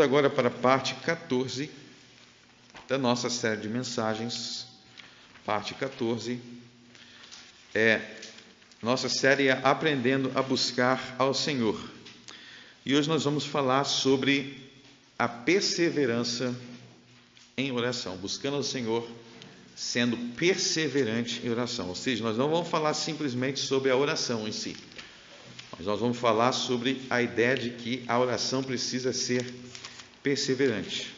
Vamos agora para a parte 14 da nossa série de mensagens. Parte 14 nossa série é Aprendendo a Buscar ao Senhor. E hoje nós vamos falar sobre a perseverança em oração, buscando ao Senhor, sendo perseverante em oração. Ou seja, nós não vamos falar simplesmente sobre a oração em si, mas nós vamos falar sobre a ideia de que a oração precisa ser perseverante.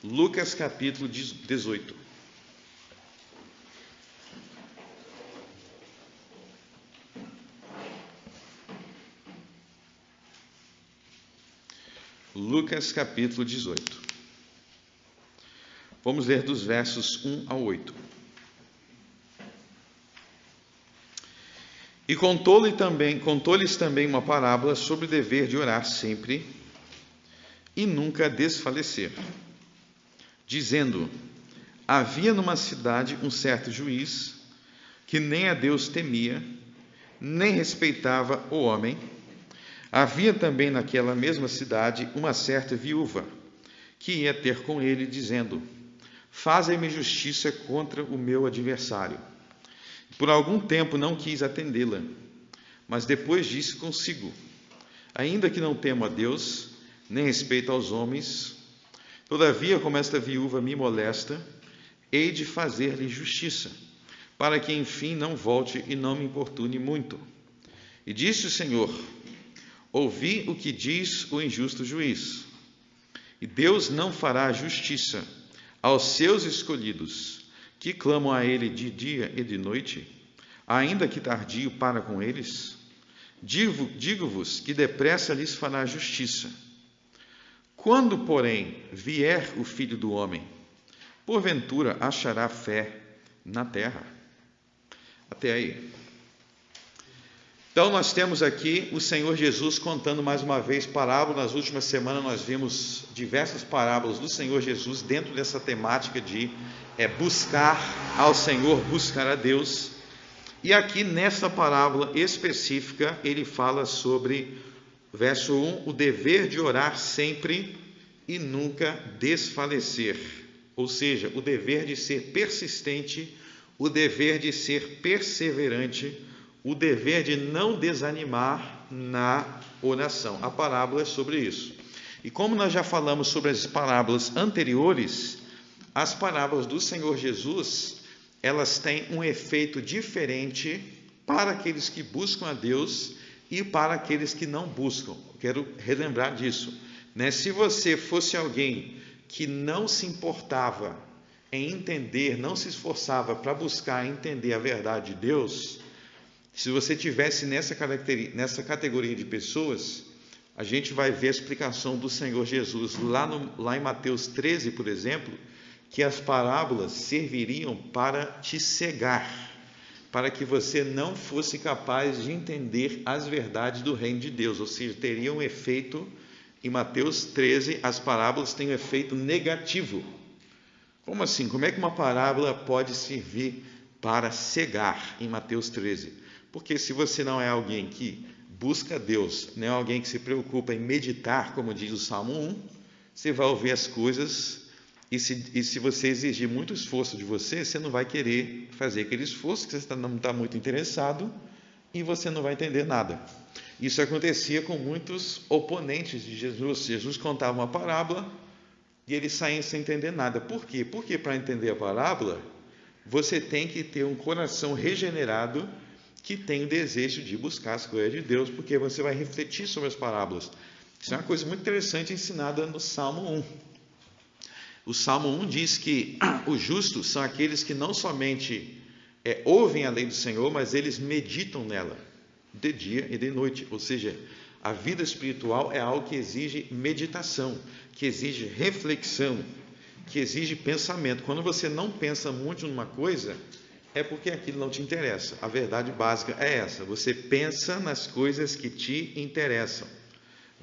Lucas capítulo 18. Lucas capítulo 18. Vamos ler dos versos 1 ao 8. E contou-lhes também uma parábola sobre o dever de orar sempre e nunca desfalecer, dizendo: havia numa cidade um certo juiz que nem a Deus temia, nem respeitava o homem. Havia também naquela mesma cidade uma certa viúva, que ia ter com ele, dizendo: faze-me justiça contra o meu adversário. Por algum tempo não quis atendê-la, mas depois disse consigo: ainda que não temo a Deus, nem respeito aos homens, todavia, como esta viúva me molesta, hei de fazer-lhe justiça, para que enfim não volte e não me importune muito. E disse o Senhor: ouvi o que diz o injusto juiz. E Deus não fará justiça aos seus escolhidos, que clamam a Ele de dia e de noite, ainda que tardio para com eles? Digo-vos que depressa lhes fará justiça. Quando, porém, vier o Filho do Homem, porventura achará fé na terra? Até aí. Então, nós temos aqui o Senhor Jesus contando mais uma vez parábola. Nas últimas semanas nós vimos diversas parábolas do Senhor Jesus dentro dessa temática de buscar ao Senhor, buscar a Deus. E aqui nessa parábola específica ele fala sobre, verso 1, o dever de orar sempre e nunca desfalecer. Ou seja, o dever de ser persistente, o dever de ser perseverante, o dever de não desanimar na oração. A parábola é sobre isso. E como nós já falamos sobre as parábolas anteriores, as parábolas do Senhor Jesus, elas têm um efeito diferente para aqueles que buscam a Deus e para aqueles que não buscam. Quero relembrar disso, né? Se você fosse alguém que não se importava em entender, não se esforçava para buscar entender a verdade de Deus, se você tivesse nessa categoria de pessoas, a gente vai ver a explicação do Senhor Jesus lá em Mateus 13, por exemplo, que as parábolas serviriam para te cegar, para que você não fosse capaz de entender as verdades do reino de Deus. Ou seja, teria um efeito, em Mateus 13, as parábolas têm um efeito negativo. Como assim? Como é que uma parábola pode servir para cegar em Mateus 13? Porque se você não é alguém que busca Deus, não é alguém que se preocupa em meditar, como diz o Salmo 1, você vai ouvir as coisas e se você exigir muito esforço de você, você não vai querer fazer aquele esforço, que você não está muito interessado e você não vai entender nada. Isso acontecia com muitos oponentes de Jesus. Jesus contava uma parábola e eles saíam sem entender nada. Por quê? Porque para entender a parábola, você tem que ter um coração regenerado, que tem o desejo de buscar as coisas de Deus, porque você vai refletir sobre as parábolas. Isso é uma coisa muito interessante ensinada no Salmo 1. O Salmo 1 diz que os justos são aqueles que não somente ouvem a lei do Senhor, mas eles meditam nela, de dia e de noite. Ou seja, a vida espiritual é algo que exige meditação, que exige reflexão, que exige pensamento. Quando você não pensa muito numa coisa, é porque aquilo não te interessa. A verdade básica é essa: você pensa nas coisas que te interessam.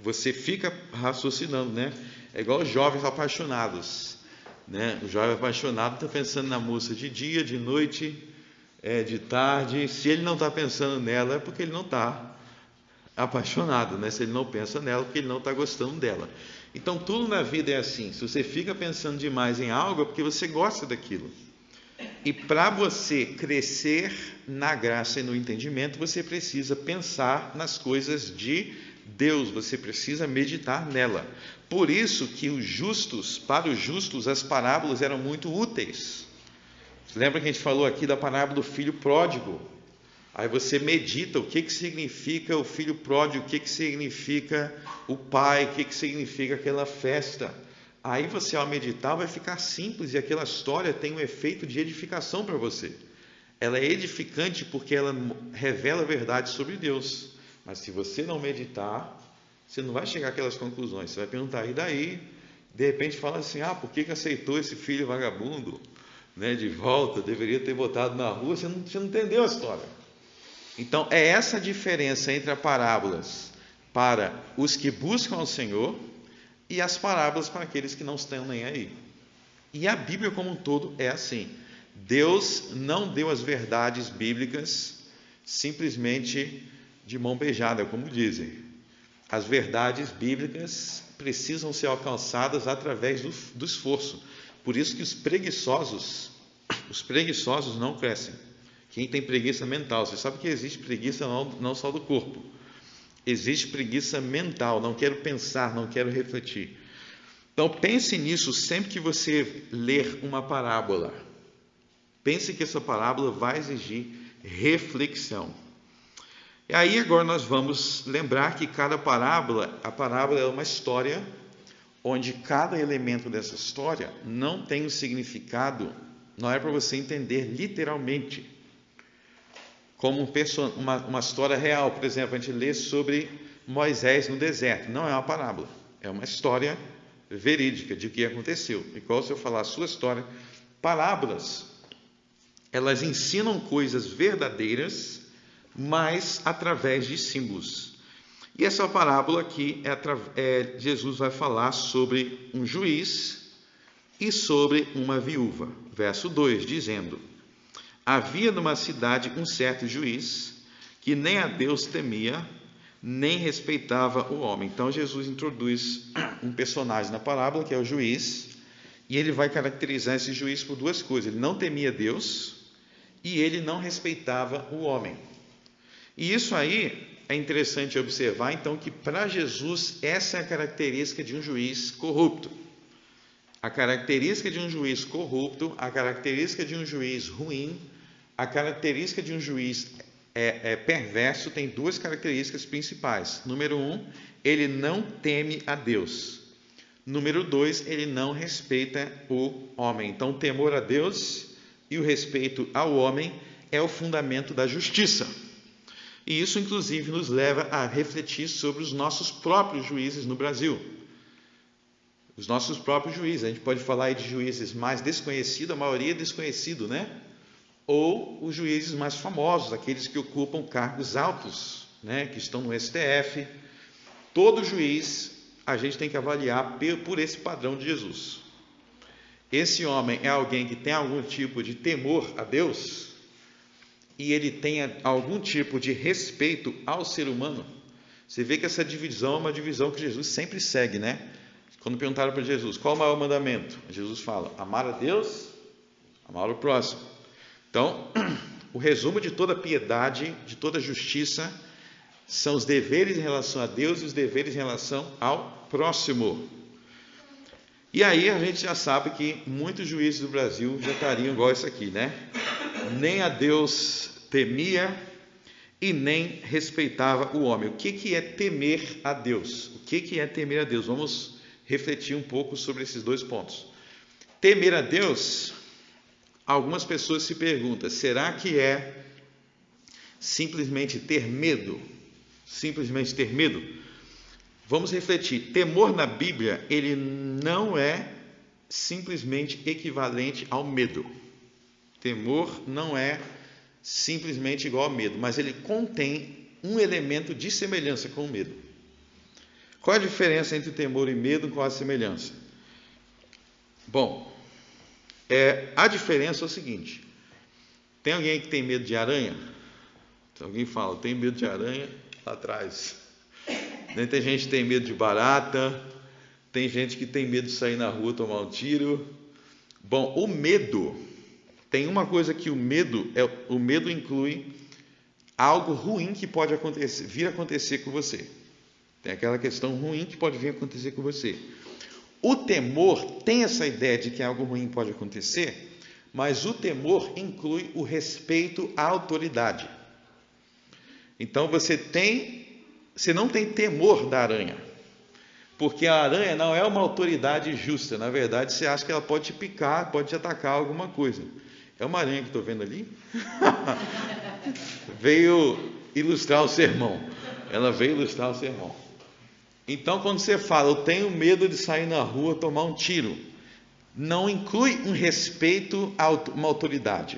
Você fica raciocinando, né? É igual os jovens apaixonados, né? O jovem apaixonado está pensando na moça de dia, de noite, de tarde. Se ele não está pensando nela, é porque ele não está apaixonado, né? Se ele não pensa nela, é porque ele não está gostando dela. Então tudo na vida é assim. Se você fica pensando demais em algo, é porque você gosta daquilo. E para você crescer na graça e no entendimento, você precisa pensar nas coisas de Deus, você precisa meditar nela. Por isso que para os justos, as parábolas eram muito úteis. Lembra que a gente falou aqui da parábola do filho pródigo? Aí você medita o que significa o filho pródigo, o que significa o pai, o que significa aquela festa. Aí você, ao meditar, vai ficar simples e aquela história tem um efeito de edificação para você. Ela é edificante porque ela revela verdade sobre Deus. Mas se você não meditar, você não vai chegar àquelas conclusões. Você vai perguntar, e daí? De repente fala assim, por que aceitou esse filho vagabundo, né, de volta? Deveria ter botado na rua. Você não entendeu a história. Então, é essa a diferença entre as parábolas para os que buscam ao Senhor e as parábolas para aqueles que não estão nem aí. E a Bíblia como um todo é assim. Deus não deu as verdades bíblicas simplesmente de mão beijada, como dizem. As verdades bíblicas precisam ser alcançadas através do esforço. Por isso que os preguiçosos não crescem. Quem tem preguiça mental, você sabe que existe preguiça não só do corpo. Existe preguiça mental, não quero pensar, não quero refletir. Então pense nisso sempre que você ler uma parábola. Pense que essa parábola vai exigir reflexão. E aí agora nós vamos lembrar que a parábola é uma história, onde cada elemento dessa história não tem um significado, não é para você entender literalmente. Como uma história real. Por exemplo, a gente lê sobre Moisés no deserto. Não é uma parábola, é uma história verídica de o que aconteceu. Igual se eu falar a sua história. Parábolas, elas ensinam coisas verdadeiras, mas através de símbolos. E essa parábola aqui, Jesus vai falar sobre um juiz e sobre uma viúva. Verso 2, dizendo: havia numa cidade um certo juiz, que nem a Deus temia, nem respeitava o homem. Então Jesus introduz um personagem na parábola, que é o juiz, e ele vai caracterizar esse juiz por duas coisas: ele não temia Deus e ele não respeitava o homem. E isso aí é interessante observar, então, que para Jesus essa é a característica de um juiz corrupto. A característica de um juiz corrupto, a característica de um juiz ruim, a característica de um juiz perverso tem duas características principais. Número 1, ele não teme a Deus. Número 2, ele não respeita o homem. Então, o temor a Deus e o respeito ao homem é o fundamento da justiça. E isso, inclusive, nos leva a refletir sobre os nossos próprios juízes no Brasil. Os nossos próprios juízes. A gente pode falar aí de juízes mais desconhecidos, a maioria é desconhecido, né? Ou os juízes mais famosos, aqueles que ocupam cargos altos, né? Que estão no STF. Todo juiz a gente tem que avaliar por esse padrão de Jesus. Esse homem é alguém que tem algum tipo de temor a Deus e ele tem algum tipo de respeito ao ser humano. Você vê que essa divisão é uma divisão que Jesus sempre segue, né? Quando perguntaram para Jesus, qual é o maior mandamento? Jesus fala, amar a Deus, amar o próximo. Então, o resumo de toda piedade, de toda justiça, são os deveres em relação a Deus e os deveres em relação ao próximo. E aí a gente já sabe que muitos juízes do Brasil já estariam igual isso aqui, né? Nem a Deus temia e nem respeitava o homem. O que é temer a Deus? O que é temer a Deus? Vamos refletir um pouco sobre esses dois pontos. Temer a Deus, algumas pessoas se perguntam, será que é simplesmente ter medo? Simplesmente ter medo? Vamos refletir. Temor na Bíblia, ele não é simplesmente equivalente ao medo. Temor não é simplesmente igual ao medo, mas ele contém um elemento de semelhança com o medo. Qual a diferença entre temor e medo? Qual a semelhança? Bom, a diferença é o seguinte: tem alguém que tem medo de aranha? Se alguém fala, tem medo de aranha, lá atrás. Tem gente que tem medo de barata, Tem gente que tem medo de sair na rua, tomar um tiro. Bom, o medo, tem uma coisa que o medo inclui algo ruim que pode vir a acontecer com você. Tem aquela questão ruim que pode vir a acontecer com você. O temor tem essa ideia de que algo ruim pode acontecer, mas o temor inclui o respeito à autoridade. Então você não tem temor da aranha, porque a aranha não é uma autoridade justa. Na verdade, você acha que ela pode te picar, pode te atacar alguma coisa. É uma aranha que estou vendo ali? Veio ilustrar o sermão. Ela veio ilustrar o sermão. Então, quando você fala, eu tenho medo de sair na rua, tomar um tiro, não inclui um respeito a uma autoridade.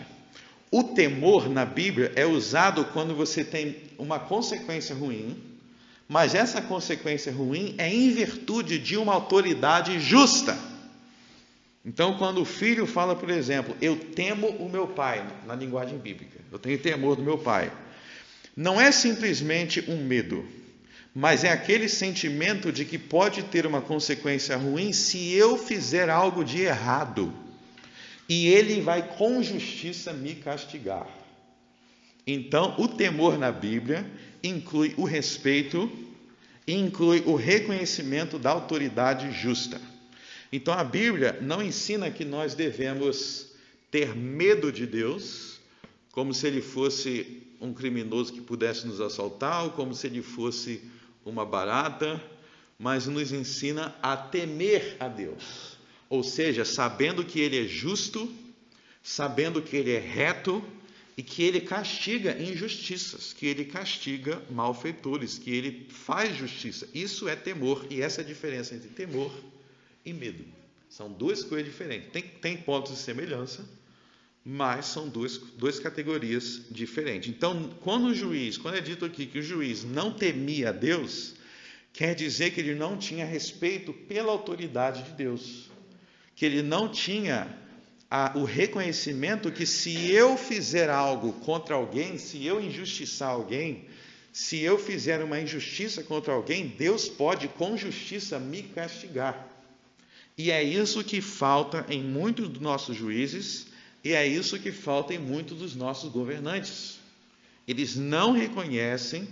O temor na Bíblia é usado quando você tem uma consequência ruim, mas essa consequência ruim é em virtude de uma autoridade justa. Então, quando o filho fala, por exemplo, eu temo o meu pai, na linguagem bíblica, eu tenho temor do meu pai, não é simplesmente um medo, mas é aquele sentimento de que pode ter uma consequência ruim se eu fizer algo de errado, e ele vai com justiça me castigar. Então, o temor na Bíblia inclui o respeito, inclui o reconhecimento da autoridade justa. Então, a Bíblia não ensina que nós devemos ter medo de Deus, como se ele fosse um criminoso que pudesse nos assaltar, ou como se ele fosse uma barata, mas nos ensina a temer a Deus. Ou seja, sabendo que ele é justo, sabendo que ele é reto e que ele castiga injustiças, que ele castiga malfeitores, que ele faz justiça. Isso é temor, e essa é a diferença entre temor e medo. São duas coisas diferentes. Tem pontos de semelhança, mas são duas categorias diferentes. Então, quando é dito aqui que o juiz não temia a Deus, quer dizer que ele não tinha respeito pela autoridade de Deus, que ele não tinha o reconhecimento que se eu fizer algo contra alguém, se eu injustiçar alguém, se eu fizer uma injustiça contra alguém, Deus pode com justiça me castigar. E é isso que falta em muitos dos nossos juízes, e é isso que falta em muitos dos nossos governantes. Eles não reconhecem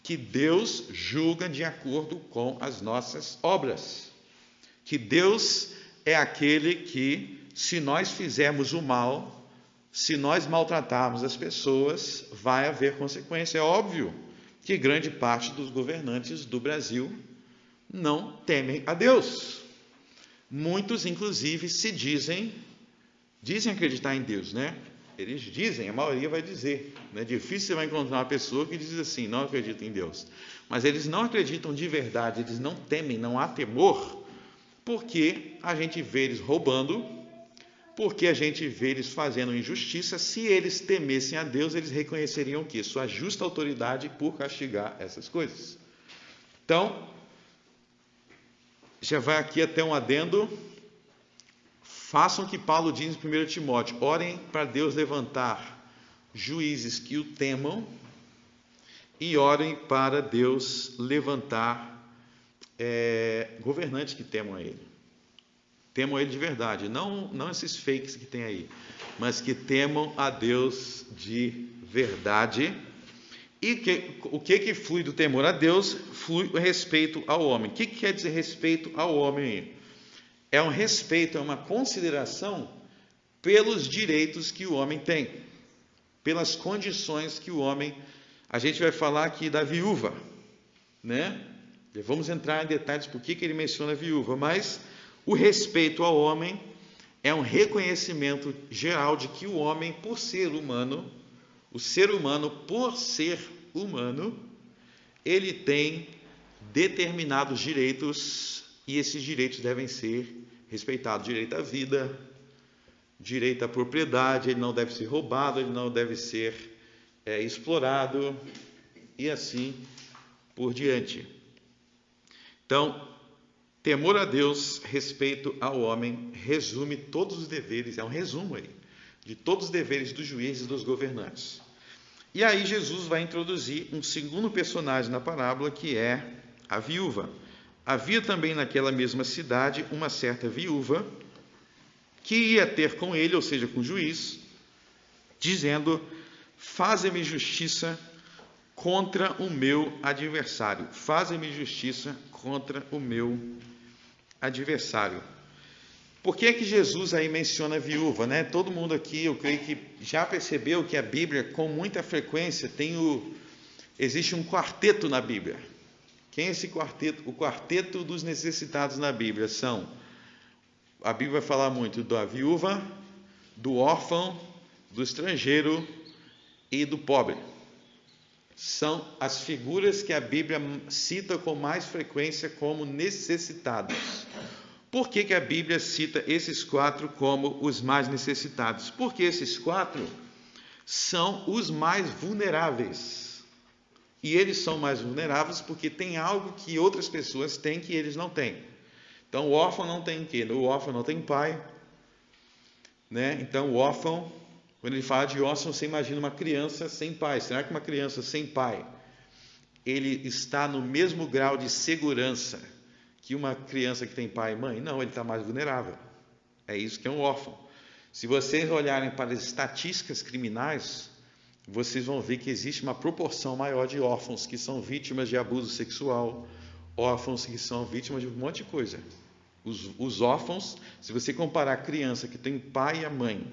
que Deus julga de acordo com as nossas obras. Que Deus é aquele que, se nós fizermos o mal, se nós maltratarmos as pessoas, vai haver consequência. É óbvio que grande parte dos governantes do Brasil não temem a Deus. Muitos, inclusive, dizem acreditar em Deus, né? Eles dizem, a maioria vai dizer. É difícil você vai encontrar uma pessoa que diz assim, não acredito em Deus. Mas eles não acreditam de verdade, eles não temem, não há temor, porque a gente vê eles roubando, porque a gente vê eles fazendo injustiça. Se eles temessem a Deus, eles reconheceriam o quê? Sua justa autoridade por castigar essas coisas. Então, já vai aqui até um adendo. Façam o que Paulo diz em 1 Timóteo, orem para Deus levantar juízes que o temam, e orem para Deus levantar governantes que temam a Ele. Temam a Ele de verdade, não esses fakes que tem aí, mas que temam a Deus de verdade. E o que flui do temor a Deus? Flui o respeito ao homem. O que quer dizer respeito ao homem? É um respeito, é uma consideração pelos direitos que o homem tem, pelas condições que o homem... A gente vai falar aqui da viúva, né? Vamos entrar em detalhes por que ele menciona a viúva, mas o respeito ao homem é um reconhecimento geral de que o homem, por ser humano, o ser humano, por ser humano, ele tem determinados direitos, e esses direitos devem ser respeitados. Direito à vida, direito à propriedade, ele não deve ser roubado, ele não deve ser explorado, e assim por diante. Então, temor a Deus, respeito ao homem, resume todos os deveres, é um resumo aí, de todos os deveres dos juízes e dos governantes. E aí Jesus vai introduzir um segundo personagem na parábola, que é a viúva. Havia também naquela mesma cidade uma certa viúva que ia ter com ele, ou seja, com o juiz, dizendo: faze-me justiça contra o meu adversário. Faze-me justiça contra o meu adversário. Por que é que Jesus aí menciona a viúva, né? Todo mundo aqui, eu creio que já percebeu que a Bíblia, com muita frequência, existe um quarteto na Bíblia. Quem é esse quarteto? O quarteto dos necessitados na Bíblia a Bíblia vai falar muito da viúva, do órfão, do estrangeiro e do pobre. São as figuras que a Bíblia cita com mais frequência como necessitados. Por que a Bíblia cita esses 4 como os mais necessitados? Porque esses 4 são os mais vulneráveis. E eles são mais vulneráveis porque tem algo que outras pessoas têm que eles não têm. Então, o órfão não tem o quê? O órfão não tem pai, né? Então, o órfão, quando ele fala de órfão, você imagina uma criança sem pai. Será que uma criança sem pai, ele está no mesmo grau de segurança que uma criança que tem pai e mãe? Não, ele está mais vulnerável. É isso que é um órfão. Se vocês olharem para as estatísticas criminais, vocês vão ver que existe uma proporção maior de órfãos que são vítimas de abuso sexual, órfãos que são vítimas de um monte de coisa. Os órfãos, se você comparar a criança que tem pai e a mãe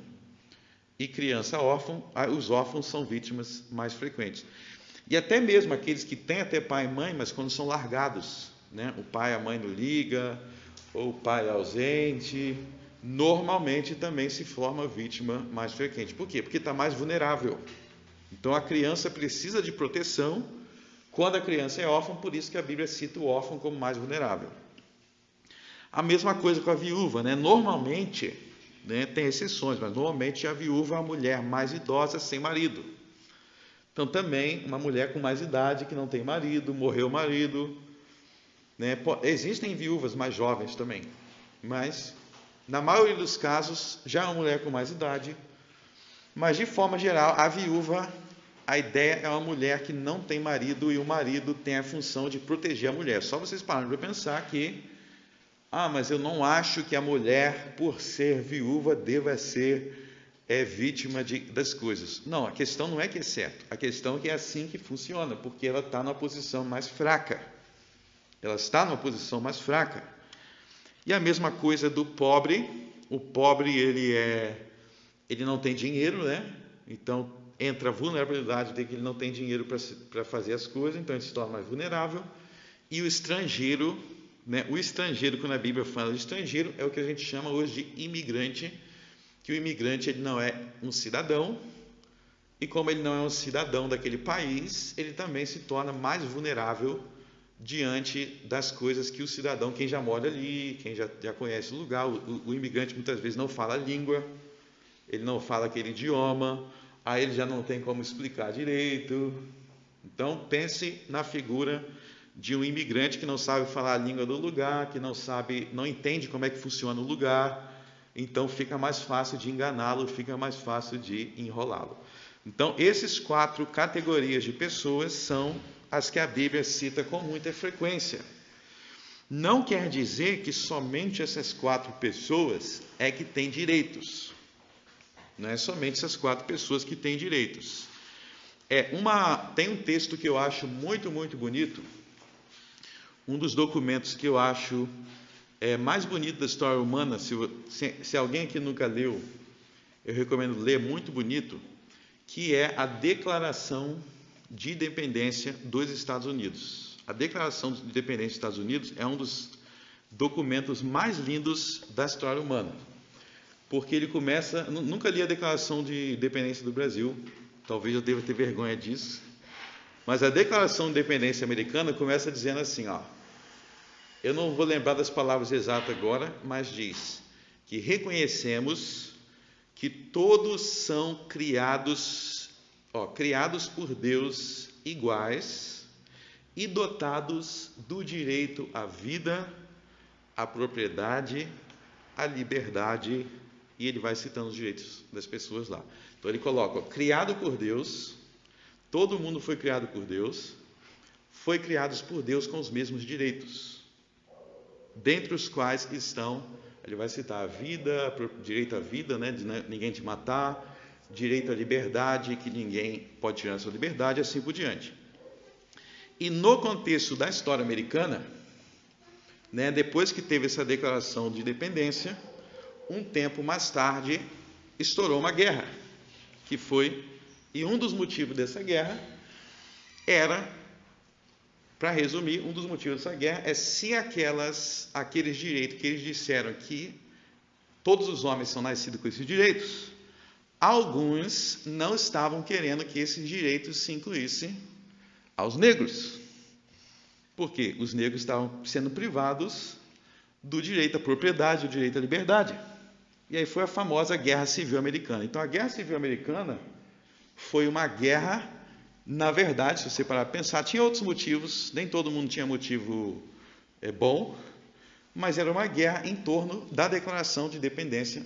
e criança órfã, os órfãos são vítimas mais frequentes. E até mesmo aqueles que têm até pai e mãe, mas quando são largados, né? O pai e a mãe não liga, ou o pai é ausente, normalmente também se forma vítima mais frequente. Por quê? Porque está mais vulnerável. Então a criança precisa de proteção quando a criança é órfã, por isso que a Bíblia cita o órfão como mais vulnerável. A mesma coisa com a viúva, né? Normalmente, né, tem exceções, mas normalmente a viúva é a mulher mais idosa sem marido. Então também uma mulher com mais idade que não tem marido, morreu o marido, né? Existem viúvas mais jovens também, mas na maioria dos casos já é uma mulher com mais idade. Mas de forma geral, a viúva, a ideia é uma mulher que não tem marido e o marido tem a função de proteger a mulher. Só vocês pararem para pensar que, mas eu não acho que a mulher, por ser viúva, deva ser vítima das coisas. Não, a questão não é que é certo. A questão é que é assim que funciona, porque ela está numa posição mais fraca. Ela está numa posição mais fraca. E a mesma coisa do pobre. O pobre, ele não tem dinheiro, né? Então entra a vulnerabilidade de que ele não tem dinheiro para fazer as coisas, então ele se torna mais vulnerável. E o estrangeiro, né? O estrangeiro, quando a Bíblia fala de estrangeiro, é o que a gente chama hoje de imigrante, que o imigrante ele não é um cidadão, e como ele não é um cidadão daquele país, ele também se torna mais vulnerável diante das coisas que o cidadão, quem já mora ali, quem já conhece o lugar, o imigrante muitas vezes não fala a língua, ele não fala aquele idioma, aí ele já não tem como explicar direito. Então pense na figura de um imigrante que não sabe falar a língua do lugar, que não entende como é que funciona o lugar, então fica mais fácil de enganá-lo, fica mais fácil de enrolá-lo. Então essas 4 categorias de pessoas são as que a Bíblia cita com muita frequência. Não quer dizer que somente essas 4 pessoas é que têm direitos. Não é somente essas 4 pessoas que têm direitos. Tem um texto que eu acho muito, muito bonito, um dos documentos que eu acho mais bonito da história humana. Se alguém aqui nunca leu, eu recomendo ler, muito bonito, que é a Declaração de Independência dos Estados Unidos. A Declaração de Independência dos Estados Unidos é um dos documentos mais lindos da história humana, porque ele começa... Nunca li a Declaração de Independência do Brasil, talvez eu deva ter vergonha disso, mas a Declaração de Independência americana começa dizendo assim, eu não vou lembrar das palavras exatas agora, mas diz que reconhecemos que todos são criados por Deus iguais e dotados do direito à vida, à propriedade, à liberdade, e ele vai citando os direitos das pessoas lá. Então ele coloca, criado por Deus, todo mundo foi criado por Deus, foi criados por Deus com os mesmos direitos. dentre os quais estão, ele vai citar a vida, direito à vida, né, de ninguém te matar, direito à liberdade, que ninguém pode tirar a sua liberdade, assim por diante. E no contexto da história americana, né, depois que teve essa declaração de independência, um tempo mais tarde estourou uma guerra, e um dos motivos dessa guerra era, para resumir, um dos motivos dessa guerra é se aqueles direitos que eles disseram que todos os homens são nascidos com esses direitos, alguns não estavam querendo que esses direitos se incluíssem aos negros, porque os negros estavam sendo privados do direito à propriedade, do direito à liberdade. E aí foi a famosa Guerra Civil Americana. Então a Guerra Civil Americana foi uma guerra, na verdade, se você parar para pensar, tinha outros motivos, nem todo mundo tinha motivo bom, mas era uma guerra em torno da declaração de independência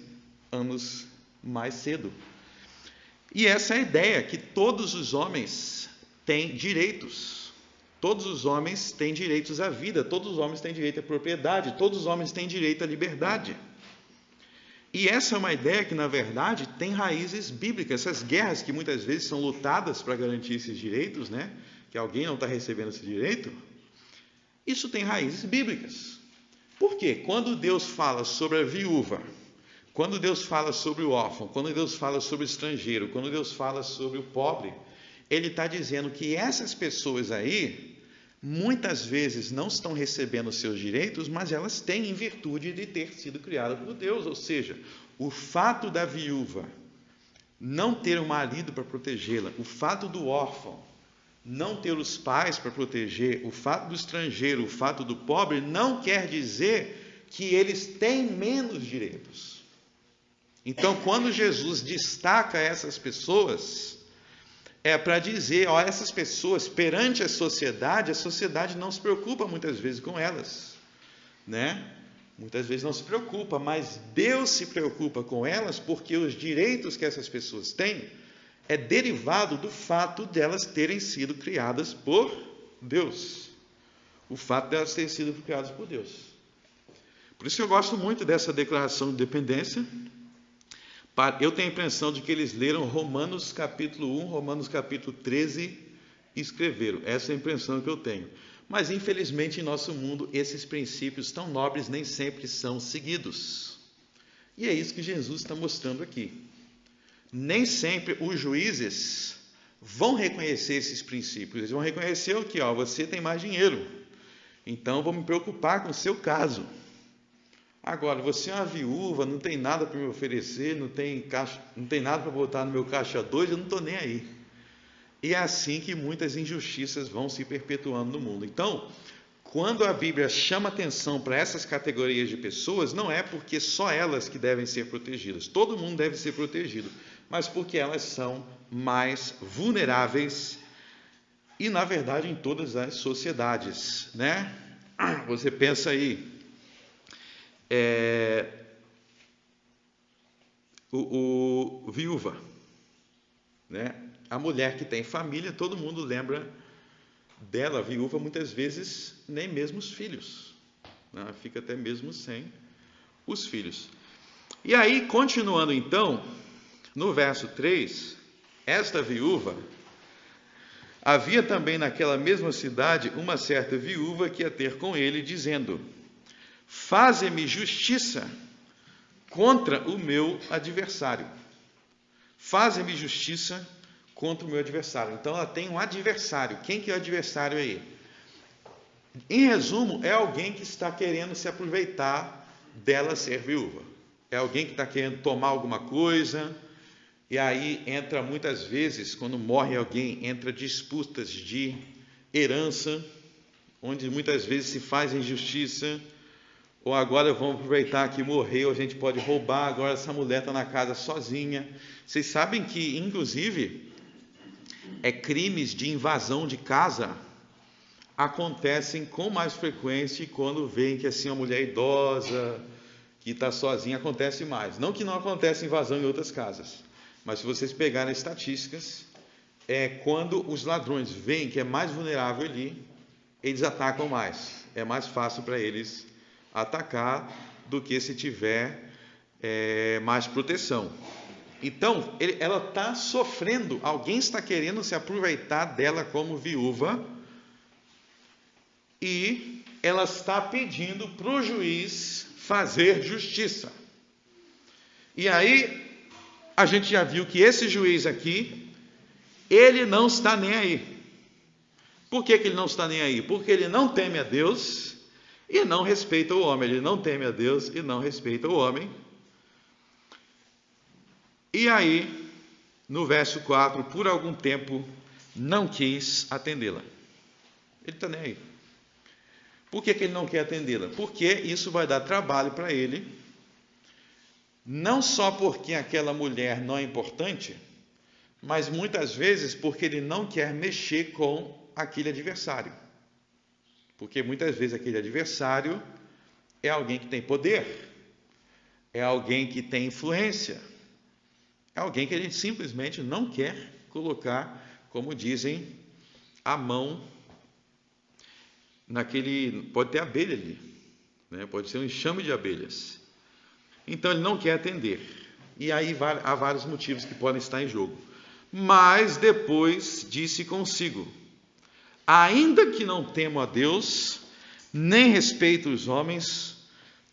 anos mais cedo. E essa é a ideia, que todos os homens têm direitos. Todos os homens têm direitos à vida, todos os homens têm direito à propriedade, todos os homens têm direito à liberdade. E essa é uma ideia que, na verdade, tem raízes bíblicas. Essas guerras que muitas vezes são lutadas para garantir esses direitos, né? Que alguém não está recebendo esse direito, isso tem raízes bíblicas. Por quê? Quando Deus fala sobre a viúva, quando Deus fala sobre o órfão, quando Deus fala sobre o estrangeiro, quando Deus fala sobre o pobre, Ele está dizendo que essas pessoas aí, muitas vezes não estão recebendo os seus direitos, mas elas têm em virtude de ter sido criadas por Deus. Ou seja, o fato da viúva não ter um marido para protegê-la, o fato do órfão não ter os pais para proteger, o fato do estrangeiro, o fato do pobre, não quer dizer que eles têm menos direitos. Então, quando Jesus destaca essas pessoas, é para dizer, ó, essas pessoas, perante a sociedade não se preocupa muitas vezes com elas, né? Muitas vezes não se preocupa, mas Deus se preocupa com elas, porque os direitos que essas pessoas têm é derivado do fato de elas terem sido criadas por Deus. O fato de elas terem sido criadas por Deus. Por isso que eu gosto muito dessa declaração de independência. Eu tenho a impressão de que eles leram Romanos capítulo 1, Romanos capítulo 13 e escreveram. Essa é a impressão que eu tenho. Mas, infelizmente, em nosso mundo, esses princípios tão nobres nem sempre são seguidos. E é isso que Jesus está mostrando aqui. Nem sempre os juízes vão reconhecer esses princípios. Eles vão reconhecer o que? Você tem mais dinheiro, então vou me preocupar com o seu caso. Agora, você é uma viúva, não tem nada para me oferecer, não tem nada para botar no meu caixa 2, eu não estou nem aí. E é assim que muitas injustiças vão se perpetuando no mundo. Então, quando a Bíblia chama atenção para essas categorias de pessoas, não é porque só elas que devem ser protegidas. Todo mundo deve ser protegido, mas porque elas são mais vulneráveis e, na verdade, em todas as sociedades, né? Você pensa aí, viúva, né? A mulher que tem família, todo mundo lembra dela. A viúva, muitas vezes, nem mesmo os filhos, né? Fica até mesmo sem os filhos. E aí, continuando então, no verso 3, esta viúva, havia também naquela mesma cidade uma certa viúva que ia ter com ele, dizendo: faze-me justiça contra o meu adversário. Faze-me justiça contra o meu adversário. Então ela tem um adversário. Quem que é o adversário aí? Em resumo, é alguém que está querendo se aproveitar dela ser viúva. É alguém que está querendo tomar alguma coisa. E aí entra muitas vezes, quando morre alguém, entra disputas de herança, onde muitas vezes se faz injustiça. Ou agora vamos aproveitar que morreu, a gente pode roubar, agora essa mulher está na casa sozinha. Vocês sabem que, inclusive, crimes de invasão de casa acontecem com mais frequência quando veem que assim, uma mulher idosa, que está sozinha, acontece mais. Não que não aconteça invasão em outras casas, mas se vocês pegarem estatísticas, quando os ladrões veem que é mais vulnerável ali, eles atacam mais. É mais fácil para eles atacar do que se tiver mais proteção. Então, ela está sofrendo, alguém está querendo se aproveitar dela como viúva, e ela está pedindo para o juiz fazer justiça. E aí, a gente já viu que esse juiz aqui, ele não está nem aí. Por que ele não está nem aí? Porque ele não teme a Deus e não respeita o homem. Ele não teme a Deus e não respeita o homem. E aí, no verso 4, por algum tempo não quis atendê-la. Ele está nem aí. Por que ele não quer atendê-la? Porque isso vai dar trabalho para ele, não só porque aquela mulher não é importante, mas muitas vezes porque ele não quer mexer com aquele adversário. Porque muitas vezes aquele adversário é alguém que tem poder, é alguém que tem influência, é alguém que a gente simplesmente não quer colocar, como dizem, a mão naquele... Pode ter abelha ali, né? Pode ser um enxame de abelhas. Então ele não quer atender. E aí há vários motivos que podem estar em jogo. Mas depois disse consigo: ainda que não temo a Deus, nem respeito os homens,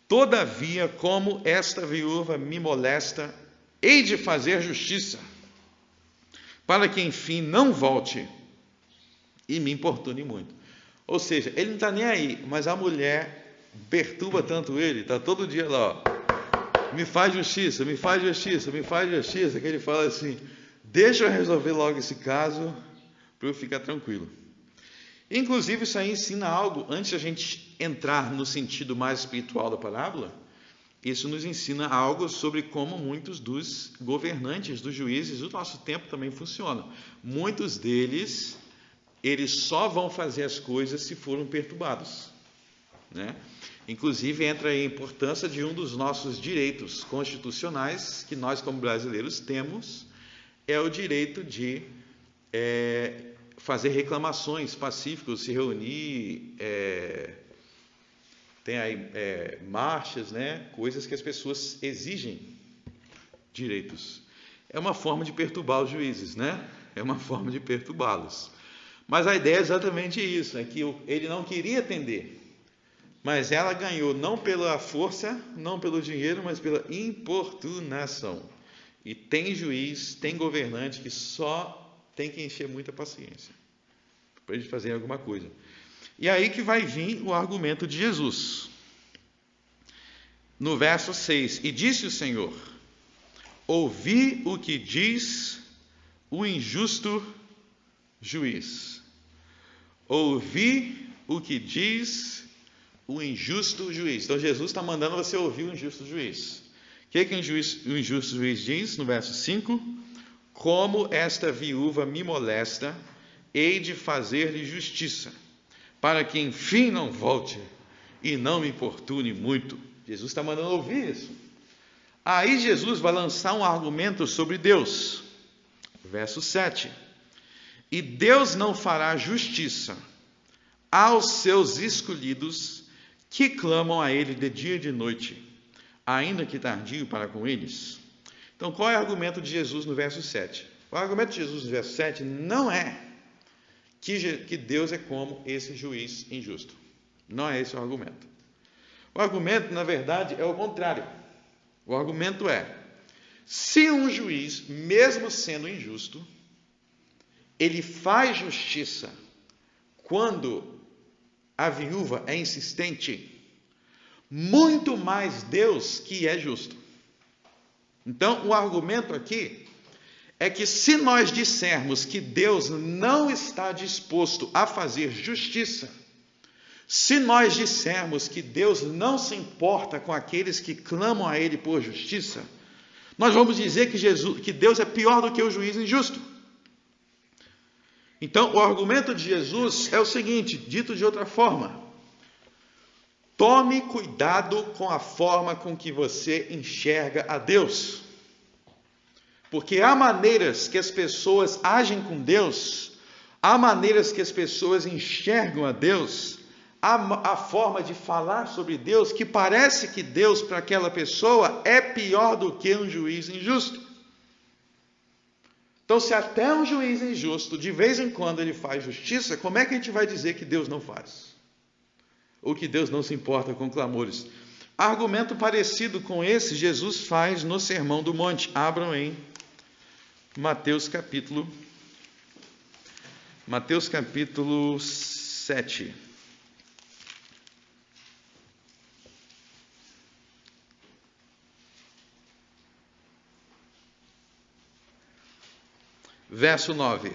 todavia, como esta viúva me molesta, hei de fazer justiça, para que enfim não volte e me importune muito. Ou seja, ele não está nem aí, mas a mulher perturba tanto ele, está todo dia lá, ó, me faz justiça, me faz justiça, me faz justiça, que ele fala assim: deixa eu resolver logo esse caso, para eu ficar tranquilo. Inclusive, isso aí ensina algo, antes de a gente entrar no sentido mais espiritual da parábola, isso nos ensina algo sobre como muitos dos governantes, dos juízes do nosso tempo também funcionam. Muitos deles, eles só vão fazer as coisas se foram perturbados, né? Inclusive, entra aí a importância de um dos nossos direitos constitucionais, que nós como brasileiros temos, é o direito de fazer reclamações pacíficas, se reunir, tem aí marchas, né? Coisas que as pessoas exigem direitos. É uma forma de perturbar os juízes, né? É uma forma de perturbá-los. Mas a ideia é exatamente isso, é que ele não queria atender, mas ela ganhou não pela força, não pelo dinheiro, mas pela importunação. E tem juiz, tem governante que só tem que encher muita paciência para eles fazerem alguma coisa. E aí que vai vir o argumento de Jesus. No verso 6, e disse o Senhor: ouvi o que diz o injusto juiz. Ouvi o que diz o injusto juiz. Então Jesus está mandando você ouvir o injusto juiz. O que o injusto juiz diz no verso 5? Como esta viúva me molesta, hei de fazer-lhe justiça, para que enfim não volte e não me importune muito. Jesus está mandando ouvir isso. Aí Jesus vai lançar um argumento sobre Deus. Verso 7. E Deus não fará justiça aos seus escolhidos que clamam a Ele de dia e de noite, ainda que tardio para com eles. Então, qual é o argumento de Jesus no verso 7? O argumento de Jesus no verso 7 não é que Deus é como esse juiz injusto. Não é esse o argumento. O argumento, na verdade, é o contrário. O argumento é: se um juiz, mesmo sendo injusto, ele faz justiça quando a viúva é insistente, muito mais Deus que é justo. Então, o argumento aqui é que se nós dissermos que Deus não está disposto a fazer justiça, se nós dissermos que Deus não se importa com aqueles que clamam a Ele por justiça, nós vamos dizer que Deus é pior do que o juiz injusto. Então, o argumento de Jesus é o seguinte, dito de outra forma: tome cuidado com a forma com que você enxerga a Deus. Porque há maneiras que as pessoas agem com Deus, há maneiras que as pessoas enxergam a Deus, a forma de falar sobre Deus que parece que Deus para aquela pessoa é pior do que um juiz injusto. Então, se até um juiz injusto, de vez em quando ele faz justiça, como é que a gente vai dizer que Deus não faz? Ou que Deus não se importa com clamores? Argumento parecido com esse, Jesus faz no Sermão do Monte. Abram em Mateus capítulo 7. Verso 9.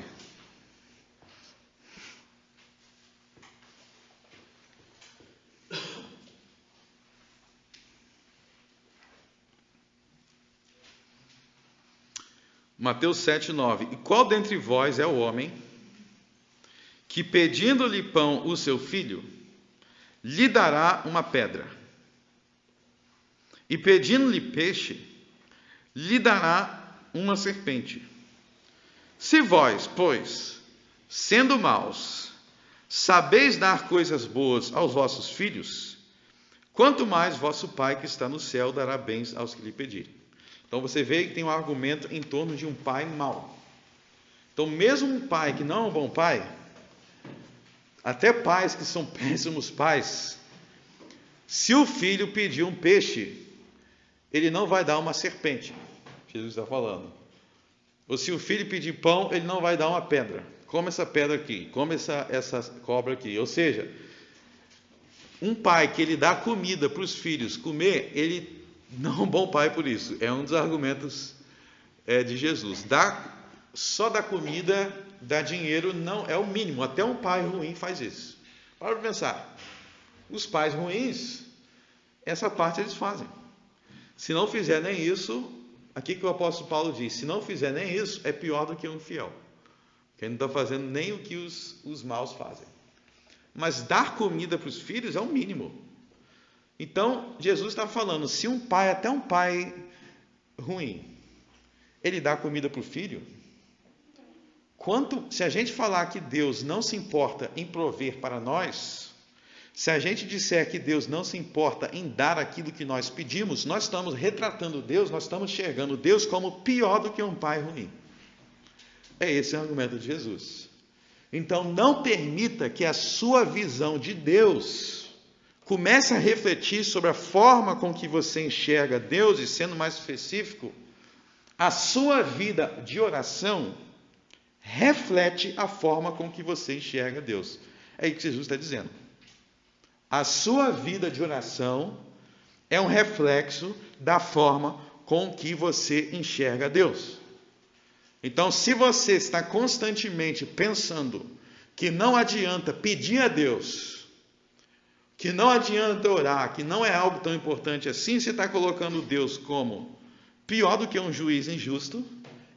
Mateus 7, 9. E qual dentre vós é o homem que, pedindo-lhe pão o seu filho, lhe dará uma pedra? E pedindo-lhe peixe, lhe dará uma serpente? Se vós, pois, sendo maus, sabeis dar coisas boas aos vossos filhos, quanto mais vosso Pai que está no céu dará bens aos que lhe pedirem. Então você vê que tem um argumento em torno de um pai mau. Então mesmo um pai que não é um bom pai, até pais que são péssimos pais, se o filho pedir um peixe, ele não vai dar uma serpente. Jesus está falando. Ou se o filho pedir pão, ele não vai dar uma pedra. Come essa pedra aqui, come essa cobra aqui. Ou seja, um pai que ele dá comida para os filhos comer, ele não é um bom pai por isso. É um dos argumentos de Jesus. Só dar comida, dar dinheiro, não é o mínimo. Até um pai ruim faz isso. Para pensar. Os pais ruins, essa parte eles fazem. Se não fizer nem isso, aqui que o apóstolo Paulo diz, se não fizer nem isso, é pior do que um infiel. Porque ele não está fazendo nem o que os maus fazem. Mas dar comida para os filhos é o mínimo. Então, Jesus está falando, se um pai, até um pai ruim, ele dá comida para o filho, se a gente falar que Deus não se importa em prover para nós, se a gente disser que Deus não se importa em dar aquilo que nós pedimos, nós estamos retratando Deus, nós estamos enxergando Deus como pior do que um pai ruim. É esse o argumento de Jesus. Então, não permita que a sua visão de Deus comece a refletir sobre a forma com que você enxerga Deus, e sendo mais específico, a sua vida de oração reflete a forma com que você enxerga Deus. É isso que Jesus está dizendo. A sua vida de oração é um reflexo da forma com que você enxerga Deus. Então, se você está constantemente pensando que não adianta pedir a Deus, que não adianta orar, que não é algo tão importante assim, você está colocando Deus como pior do que um juiz injusto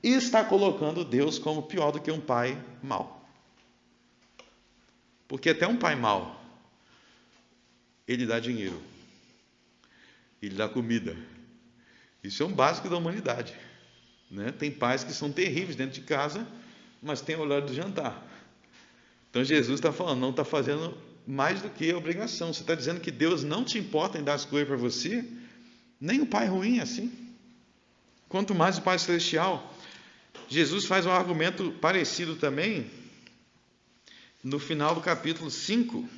e está colocando Deus como pior do que um pai mau. Porque até um pai mau, ele dá dinheiro, ele dá comida. Isso é um básico da humanidade. Né? Tem pais que são terríveis dentro de casa, mas tem o horário do jantar. Então Jesus está falando, não está fazendo mais do que a obrigação. Você está dizendo que Deus não te importa em dar as coisas para você? Nem o pai ruim é assim. Quanto mais o Pai Celestial. Jesus faz um argumento parecido também no final do capítulo 5.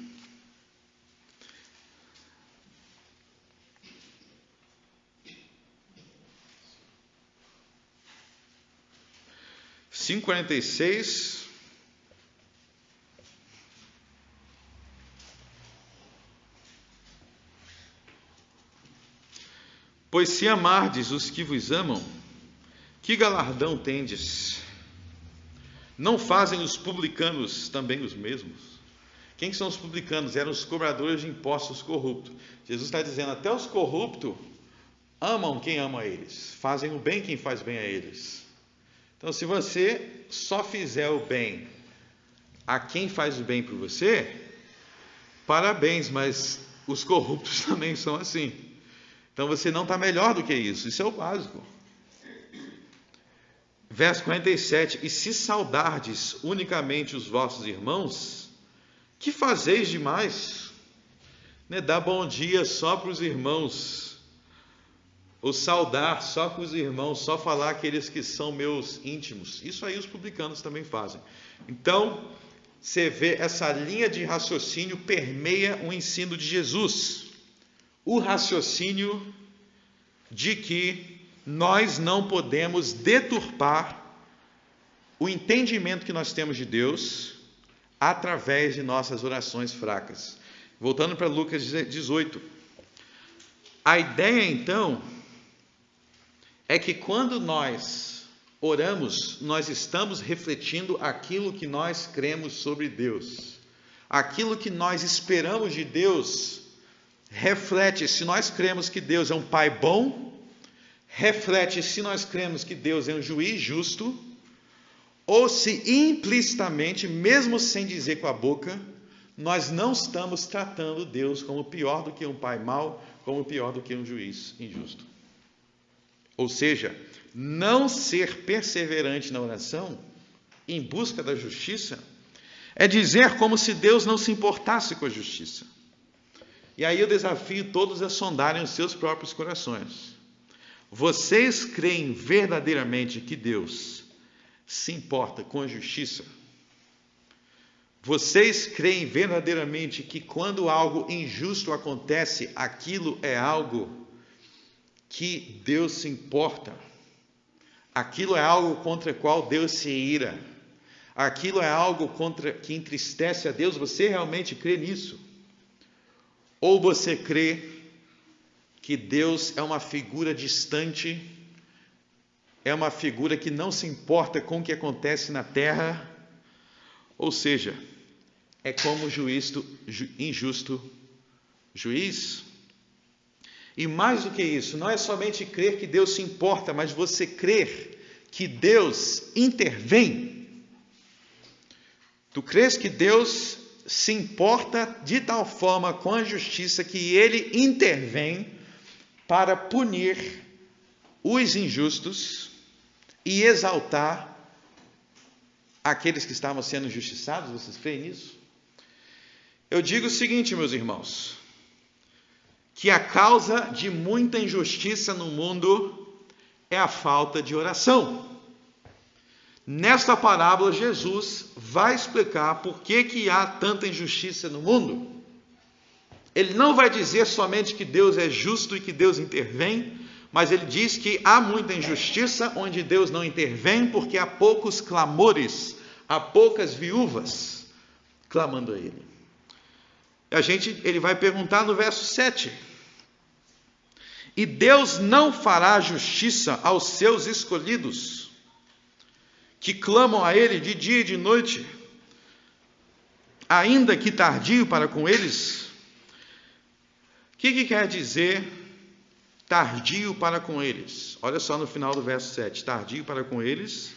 5:46. Pois se amardes os que vos amam, que galardão tendes? Não fazem os publicanos também os mesmos? Quem são os publicanos? Eram os cobradores de impostos corruptos. Jesus está dizendo, até os corruptos amam quem ama eles, fazem o bem quem faz bem a eles. Então, se você só fizer o bem a quem faz o bem por você, parabéns, mas os corruptos também são assim. Então, você não está melhor do que isso. Isso é o básico. Verso 47. E se saudardes unicamente os vossos irmãos, que fazeis demais? né, dar bom dia só para os irmãos, ou saudar só com os irmãos, só falar aqueles que são meus íntimos. Isso aí os publicanos também fazem. Então, você vê essa linha de raciocínio permeia o ensino de Jesus. O raciocínio de que nós não podemos deturpar o entendimento que nós temos de Deus através de nossas orações fracas. Voltando para Lucas 18. A ideia, então, é que quando nós oramos, nós estamos refletindo aquilo que nós cremos sobre Deus. Aquilo que nós esperamos de Deus reflete se nós cremos que Deus é um Pai bom, reflete se nós cremos que Deus é um juiz justo, ou se implicitamente, mesmo sem dizer com a boca, nós não estamos tratando Deus como pior do que um pai mau, como pior do que um juiz injusto. Ou seja, não ser perseverante na oração, em busca da justiça, é dizer como se Deus não se importasse com a justiça. E aí eu desafio todos a sondarem os seus próprios corações. Vocês creem verdadeiramente que Deus se importa com a justiça? Vocês creem verdadeiramente que quando algo injusto acontece, aquilo é algo que Deus se importa? Aquilo é algo contra o qual Deus se ira? Aquilo é algo que entristece a Deus? Você realmente crê nisso? Ou você crê que Deus é uma figura distante, é uma figura que não se importa com o que acontece na terra, ou seja, é como injusto juiz? E mais do que isso, não é somente crer que Deus se importa, mas você crer que Deus intervém. Tu crês que Deus se importa de tal forma com a justiça que Ele intervém para punir os injustos e exaltar aqueles que estavam sendo injustiçados? Vocês creem nisso? Eu digo o seguinte, meus irmãos, que a causa de muita injustiça no mundo é a falta de oração. Nesta parábola, Jesus vai explicar por que há tanta injustiça no mundo. Ele não vai dizer somente que Deus é justo e que Deus intervém, mas ele diz que há muita injustiça onde Deus não intervém, porque há poucos clamores, há poucas viúvas clamando a Ele. Ele vai perguntar no verso 7. E Deus não fará justiça aos seus escolhidos, que clamam a Ele de dia e de noite, ainda que tardio para com eles? O que quer dizer tardio para com eles? Olha só no final do verso 7, tardio para com eles.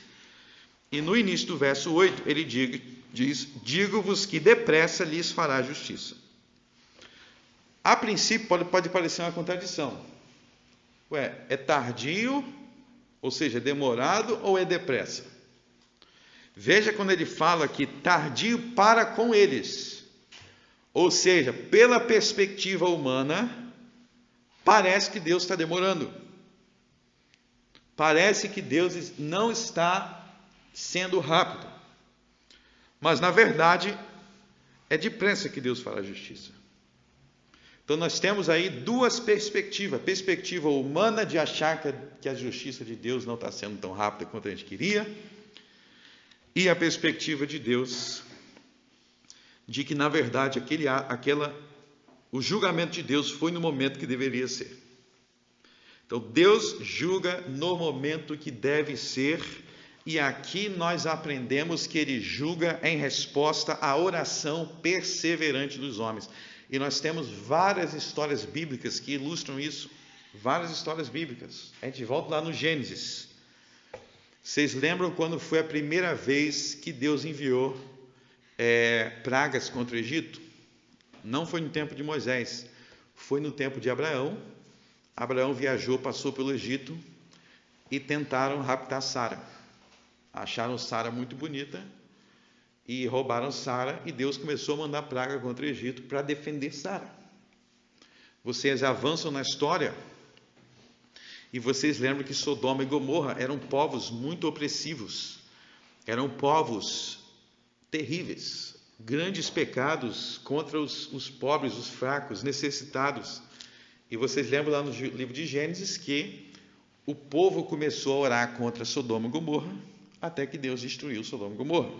E no início do verso 8, ele diz, digo-vos que depressa lhes fará justiça. A princípio pode parecer uma contradição. É tardio, ou seja, demorado, ou é depressa? Veja quando ele fala que tardio para com eles. Ou seja, pela perspectiva humana, parece que Deus está demorando. Parece que Deus não está sendo rápido. Mas, na verdade, é depressa que Deus fará justiça. Então, nós temos aí duas perspectivas. A perspectiva humana de achar que a justiça de Deus não está sendo tão rápida quanto a gente queria. E a perspectiva de Deus de que, na verdade, o julgamento de Deus foi no momento que deveria ser. Então, Deus julga no momento que deve ser, e aqui nós aprendemos que Ele julga em resposta à oração perseverante dos homens. E nós temos várias histórias bíblicas que ilustram isso. Várias histórias bíblicas. A gente volta lá no Gênesis. Vocês lembram quando foi a primeira vez que Deus enviou pragas contra o Egito? Não foi no tempo de Moisés, foi no tempo de Abraão. Abraão viajou, passou pelo Egito e tentaram raptar Sara. Acharam Sara muito bonita e roubaram Sara, e Deus começou a mandar praga contra o Egito para defender Sara. Vocês avançam na história e vocês lembram que Sodoma e Gomorra eram povos muito opressivos, eram povos terríveis, grandes pecados contra os pobres, os fracos, necessitados. E vocês lembram lá no livro de Gênesis que o povo começou a orar contra Sodoma e Gomorra, até que Deus destruiu Sodoma e Gomorra.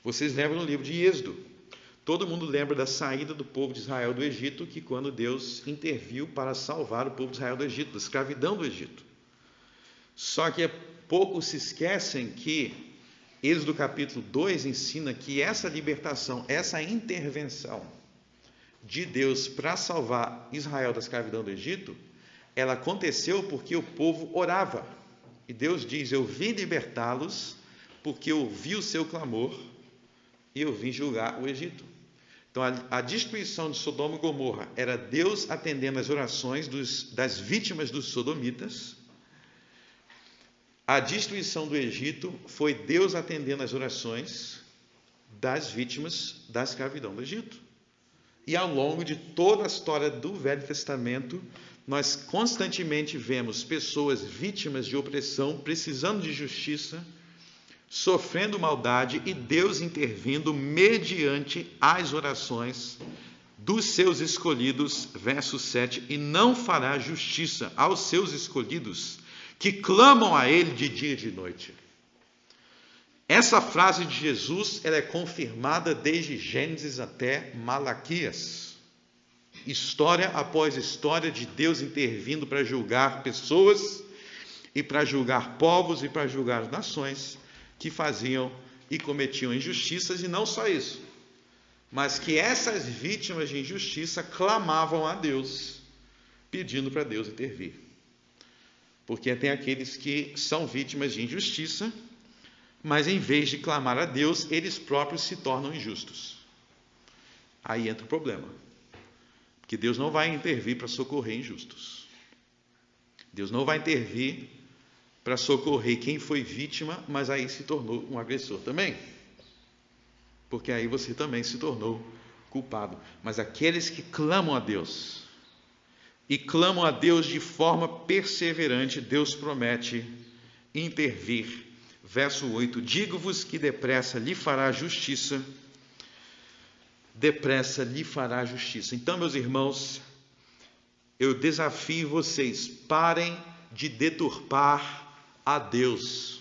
Vocês lembram no livro de Êxodo, todo mundo lembra da saída do povo de Israel do Egito, que quando Deus interviu para salvar o povo de Israel do Egito, da escravidão do Egito. Só que poucos se esquecem que Êxodo capítulo 2 ensina que essa libertação, essa intervenção de Deus para salvar Israel da escravidão do Egito, ela aconteceu porque o povo orava. E Deus diz: eu vim libertá-los porque eu ouvi o seu clamor e eu vim julgar o Egito. Então a destruição de Sodoma e Gomorra era Deus atendendo às orações das vítimas dos sodomitas. A destruição do Egito foi Deus atendendo às orações das vítimas da escravidão do Egito. E ao longo de toda a história do Velho Testamento, nós constantemente vemos pessoas vítimas de opressão, precisando de justiça, sofrendo maldade, e Deus intervindo mediante as orações dos seus escolhidos, verso 7, e não fará justiça aos seus escolhidos, que clamam a Ele de dia e de noite. Essa frase de Jesus, ela é confirmada desde Gênesis até Malaquias. História após história de Deus intervindo para julgar pessoas, e para julgar povos, e para julgar nações que faziam e cometiam injustiças. E não só isso, mas que essas vítimas de injustiça clamavam a Deus, pedindo para Deus intervir. Porque tem aqueles que são vítimas de injustiça, mas em vez de clamar a Deus, eles próprios se tornam injustos. Aí entra o problema, porque Deus não vai intervir para socorrer injustos. Deus não vai intervir para socorrer quem foi vítima, mas aí se tornou um agressor também, porque aí você também se tornou culpado. Mas aqueles que clamam a Deus, e clamam a Deus de forma perseverante, Deus promete intervir. Verso 8, digo-vos que depressa lhe fará justiça, depressa lhe fará justiça. Então, meus irmãos, eu desafio vocês, parem de deturpar a Deus,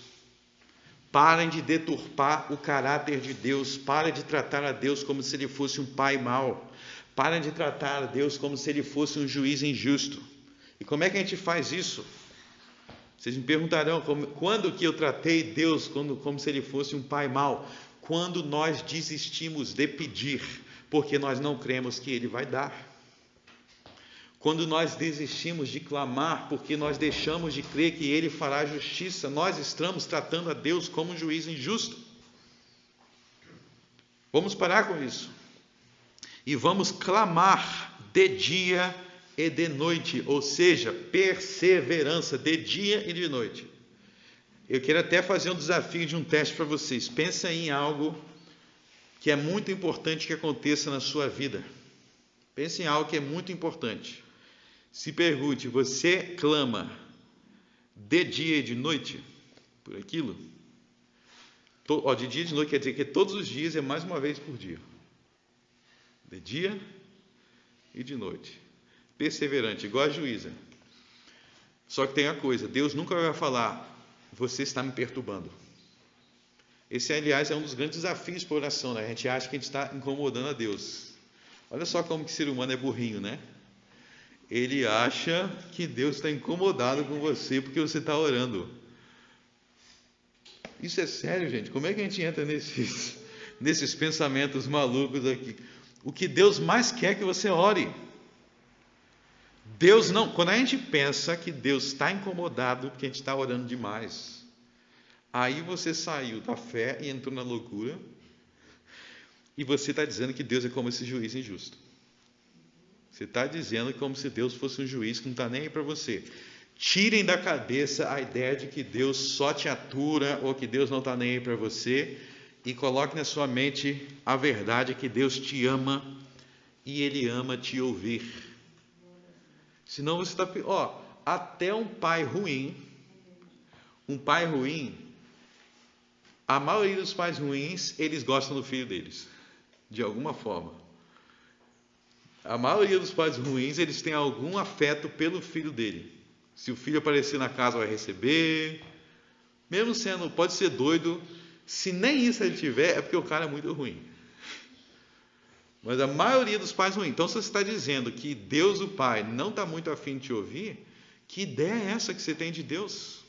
parem de deturpar o caráter de Deus, parem de tratar a Deus como se Ele fosse um pai mau, parem de tratar a Deus como se Ele fosse um juiz injusto. E como é que a gente faz isso? Vocês me perguntarão, quando que eu tratei Deus como se Ele fosse um pai mau? Quando nós desistimos de pedir, porque nós não cremos que Ele vai dar. Quando nós desistimos de clamar, porque nós deixamos de crer que Ele fará justiça, nós estamos tratando a Deus como um juiz injusto. Vamos parar com isso. E vamos clamar de dia e de noite, ou seja, perseverança de dia e de noite. Eu quero até fazer um desafio de um teste para vocês. Pensa em algo que é muito importante que aconteça na sua vida. Pense em algo que é muito importante. Se pergunte, você clama de dia e de noite por aquilo? De dia e de noite quer dizer que todos os dias é mais uma vez por dia. De dia e de noite. Perseverante, igual a juíza. Só que tem uma coisa, Deus nunca vai falar, você está me perturbando. Esse, aliás, é um dos grandes desafios para a oração, né? A gente acha que a gente está incomodando a Deus. Olha só como que o ser humano é burrinho, né? Ele acha que Deus está incomodado com você porque você está orando. Isso é sério, gente? Como é que a gente entra nesses pensamentos malucos aqui? O que Deus mais quer é que você ore. Deus não, quando a gente pensa que Deus está incomodado porque a gente está orando demais, aí você saiu da fé e entrou na loucura, e você está dizendo que Deus é como esse juiz injusto. Você está dizendo como se Deus fosse um juiz que não está nem aí para você. Tirem da cabeça a ideia de que Deus só te atura ou que Deus não está nem aí para você, e coloque na sua mente a verdade que Deus te ama e Ele ama te ouvir. Senão você está... até um pai ruim, a maioria dos pais ruins, eles gostam do filho deles, de alguma forma. A maioria dos pais ruins, eles têm algum afeto pelo filho dele. Se o filho aparecer na casa, vai receber. Mesmo sendo, pode ser doido, se nem isso ele tiver, é porque o cara é muito ruim. Mas a maioria dos pais ruins. Então, se você está dizendo que Deus, o Pai, não está muito afim de te ouvir, que ideia é essa que você tem de Deus?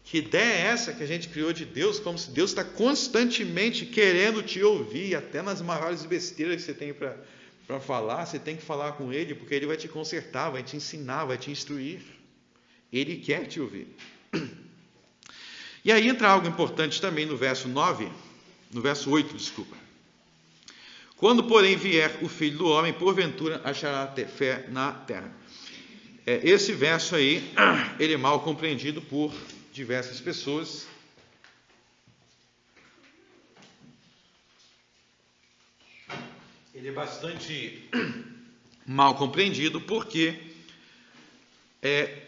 Que ideia é essa que a gente criou de Deus? Como se Deus está constantemente querendo te ouvir, até nas maiores besteiras que você tem para falar, você tem que falar com Ele, porque Ele vai te consertar, vai te ensinar, vai te instruir. Ele quer te ouvir. E aí entra algo importante também no verso 8, desculpa. Quando, porém, vier o Filho do Homem, porventura achará fé na terra. Esse verso aí, ele é mal compreendido por diversas pessoas. Ele é bastante mal compreendido porque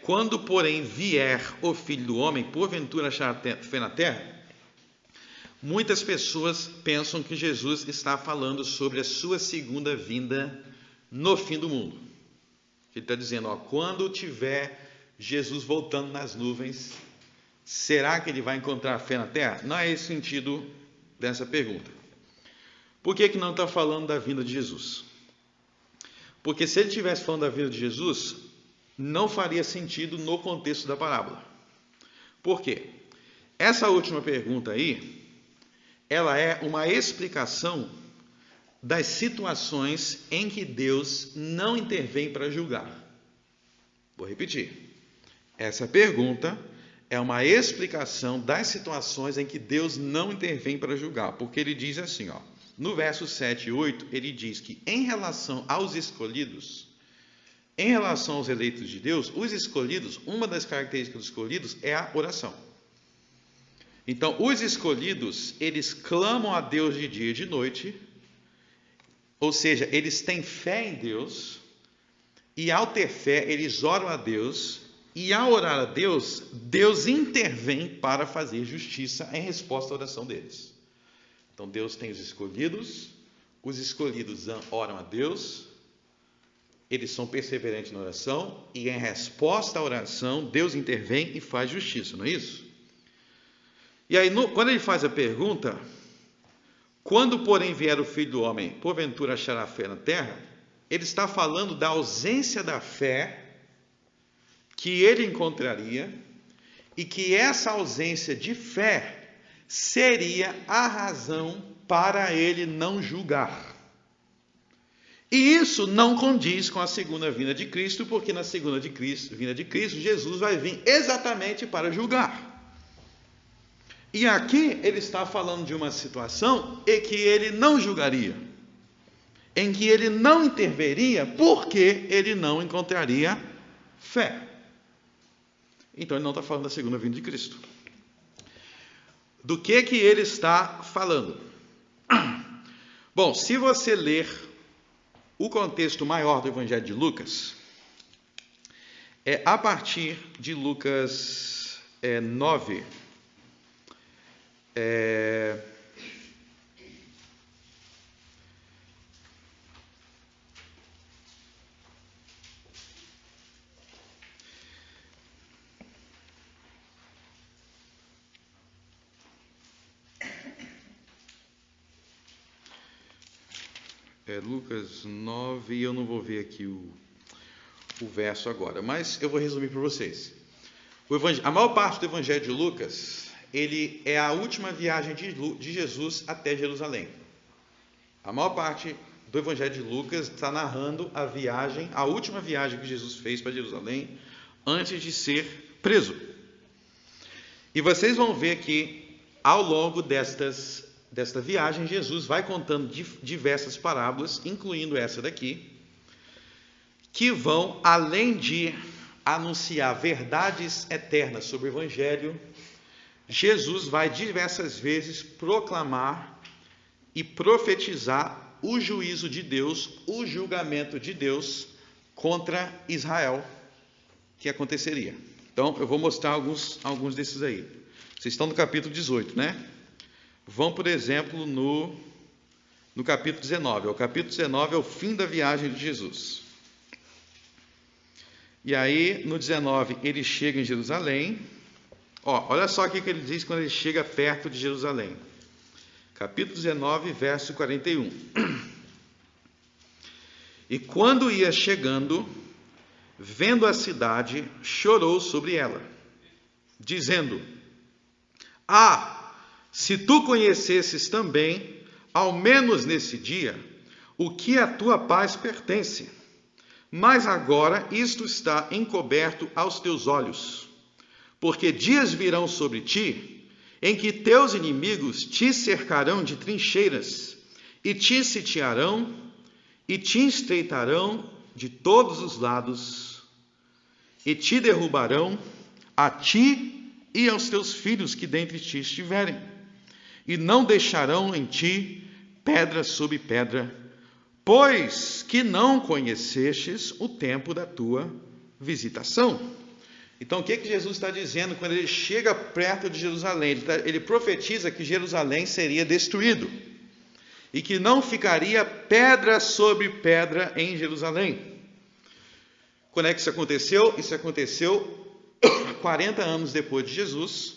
quando, porém, vier o Filho do Homem, porventura achará fé na terra, muitas pessoas pensam que Jesus está falando sobre a sua segunda vinda no fim do mundo. Ele está dizendo, quando tiver Jesus voltando nas nuvens, será que ele vai encontrar fé na terra? Não é esse o sentido dessa pergunta. Por que não está falando da vinda de Jesus? Porque se ele estivesse falando da vinda de Jesus, não faria sentido no contexto da parábola. Por quê? Essa última pergunta aí, ela é uma explicação das situações em que Deus não intervém para julgar. Vou repetir. Essa pergunta é uma explicação das situações em que Deus não intervém para julgar. Porque ele diz assim, no verso 7 e 8, ele diz que em relação aos escolhidos, em relação aos eleitos de Deus, os escolhidos, uma das características dos escolhidos é a oração. Então, os escolhidos, eles clamam a Deus de dia e de noite, ou seja, eles têm fé em Deus, e ao ter fé, eles oram a Deus, e ao orar a Deus, Deus intervém para fazer justiça em resposta à oração deles. Então, Deus tem os escolhidos oram a Deus, eles são perseverantes na oração, e em resposta à oração, Deus intervém e faz justiça, não é isso? E aí, quando ele faz a pergunta, quando, porém, vier o Filho do Homem, porventura achará fé na terra, ele está falando da ausência da fé que ele encontraria, e que essa ausência de fé seria a razão para ele não julgar. E isso não condiz com a segunda vinda de Cristo, porque na segunda vinda de Cristo, Jesus vai vir exatamente para julgar. E aqui ele está falando de uma situação em que ele não julgaria, em que ele não interveria, porque ele não encontraria fé. Então ele não está falando da segunda vinda de Cristo. Do que ele está falando? Bom, se você ler o contexto maior do Evangelho de Lucas, a partir de Lucas 9, Lucas 9, e eu não vou ver aqui o verso agora, mas eu vou resumir para vocês. A maior parte do Evangelho de Lucas, ele é a última viagem de Jesus até Jerusalém. A maior parte do Evangelho de Lucas está narrando a última viagem que Jesus fez para Jerusalém antes de ser preso. E vocês vão ver que ao longo desta viagem, Jesus vai contando diversas parábolas, incluindo essa daqui, que vão, além de anunciar verdades eternas sobre o Evangelho, Jesus vai diversas vezes proclamar e profetizar o juízo de Deus, o julgamento de Deus contra Israel que aconteceria. Então, eu vou mostrar alguns desses aí. Vocês estão no capítulo 18, né? Vão, por exemplo, no capítulo 19. O capítulo 19 é o fim da viagem de Jesus. E aí, no 19, ele chega em Jerusalém. Olha só o que ele diz quando ele chega perto de Jerusalém. Capítulo 19, verso 41. E quando ia chegando, vendo a cidade, chorou sobre ela, dizendo: se tu conhecesses também, ao menos nesse dia, o que a tua paz pertence. Mas agora isto está encoberto aos teus olhos. Porque dias virão sobre ti, em que teus inimigos te cercarão de trincheiras, e te sitiarão, e te estreitarão de todos os lados, e te derrubarão, a ti e aos teus filhos que dentre ti estiverem, e não deixarão em ti pedra sobre pedra, pois que não conhecestes o tempo da tua visitação. Então, o que Jesus está dizendo quando ele chega perto de Jerusalém? Ele profetiza que Jerusalém seria destruído e que não ficaria pedra sobre pedra em Jerusalém. Quando é que isso aconteceu? Isso aconteceu 40 anos depois de Jesus.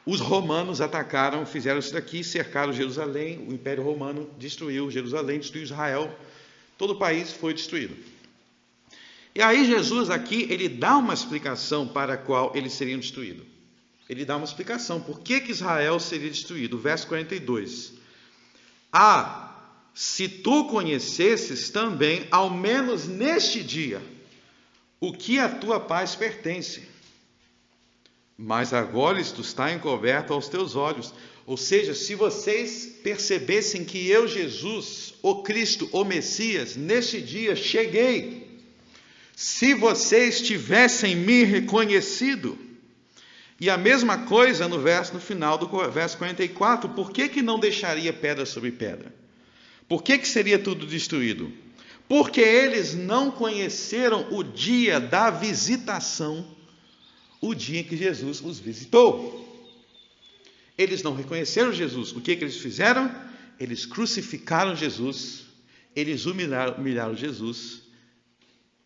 Os romanos atacaram, fizeram isso daqui, cercaram Jerusalém. O Império Romano destruiu Jerusalém, destruiu Israel. Todo o país foi destruído. E aí Jesus aqui, ele dá uma explicação para a qual eles seriam destruídos. Ele dá uma explicação. Por que Israel seria destruído? Verso 42. Se tu conhecesses também, ao menos neste dia, o que a tua paz pertence. Mas agora isto está encoberto aos teus olhos. Ou seja, se vocês percebessem que eu, Jesus, o Cristo, o Messias, neste dia cheguei. Se vocês tivessem me reconhecido. E a mesma coisa no final do verso 44. Por que não deixaria pedra sobre pedra? Por que seria tudo destruído? Porque eles não conheceram o dia da visitação, o dia em que Jesus os visitou. Eles não reconheceram Jesus. O que eles fizeram? Eles crucificaram Jesus, eles humilharam Jesus,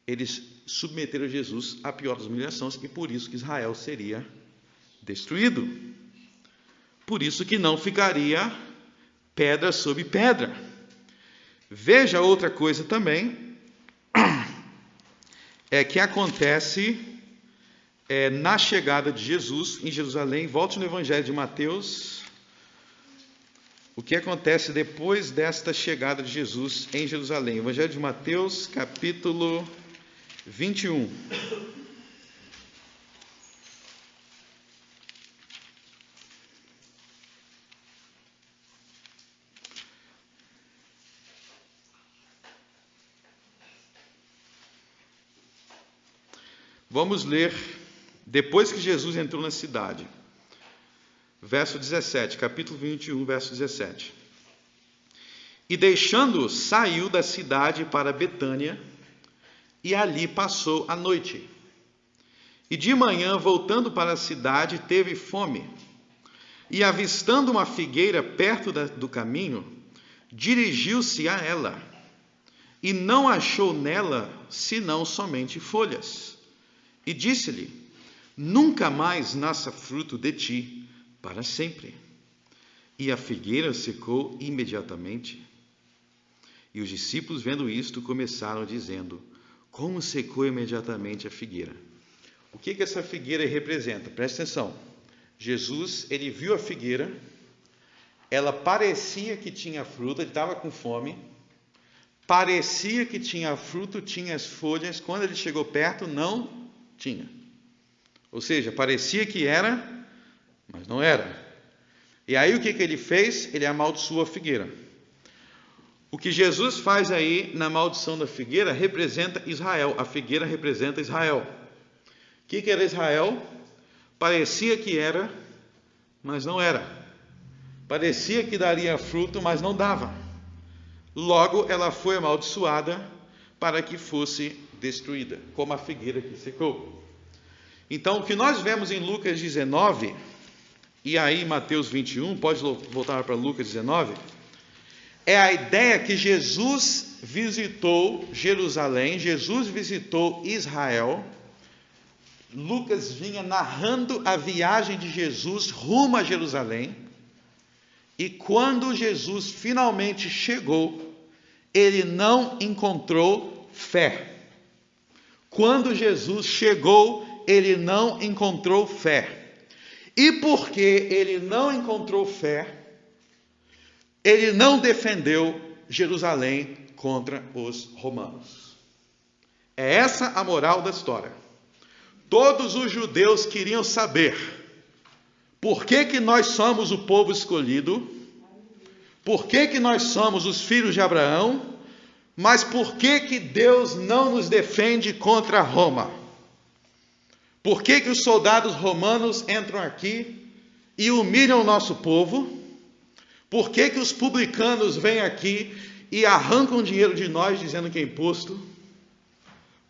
eles submeteram Jesus à pior das humilhações, e por isso que Israel seria destruído. Por isso que não ficaria pedra sobre pedra. Veja outra coisa também, é que acontece na chegada de Jesus em Jerusalém. Volte no Evangelho de Mateus. O que acontece depois desta chegada de Jesus em Jerusalém? Evangelho de Mateus, capítulo 21. Vamos ler, depois que Jesus entrou na cidade, verso 17, capítulo 21, verso 17. E deixando-os, saiu da cidade para Betânia, e ali passou a noite. E de manhã, voltando para a cidade, teve fome. E avistando uma figueira perto do caminho, dirigiu-se a ela, e não achou nela senão somente folhas. E disse-lhe: nunca mais nasça fruto de ti para sempre. E a figueira secou imediatamente. E os discípulos, vendo isto, começaram dizendo: como secou imediatamente a figueira? O que essa figueira representa? Presta atenção. Jesus, ele viu a figueira, ela parecia que tinha fruta, ele estava com fome, parecia que tinha fruto, tinha as folhas, quando ele chegou perto, não tinha. Ou seja, parecia que era, mas não era. E aí o que ele fez? Ele amaldiçoou a figueira. O que Jesus faz aí na maldição da figueira representa Israel. A figueira representa Israel. O que era Israel? Parecia que era, mas não era. Parecia que daria fruto, mas não dava. Logo, ela foi amaldiçoada, para que fosse destruída, como a figueira que secou. Então, o que nós vemos em Lucas 19, e aí em Mateus 21, pode voltar para Lucas 19, é a ideia que Jesus visitou Jerusalém, Jesus visitou Israel. Lucas vinha narrando a viagem de Jesus rumo a Jerusalém, e quando Jesus finalmente chegou, ele não encontrou fé. Quando Jesus chegou, ele não encontrou fé. E porque ele não encontrou fé, ele não defendeu Jerusalém contra os romanos. É essa a moral da história. Todos os judeus queriam saber por que nós somos o povo escolhido, por que nós somos os filhos de Abraão, mas por que Deus não nos defende contra Roma? Por que os soldados romanos entram aqui e humilham o nosso povo? Por que os publicanos vêm aqui e arrancam dinheiro de nós dizendo que é imposto?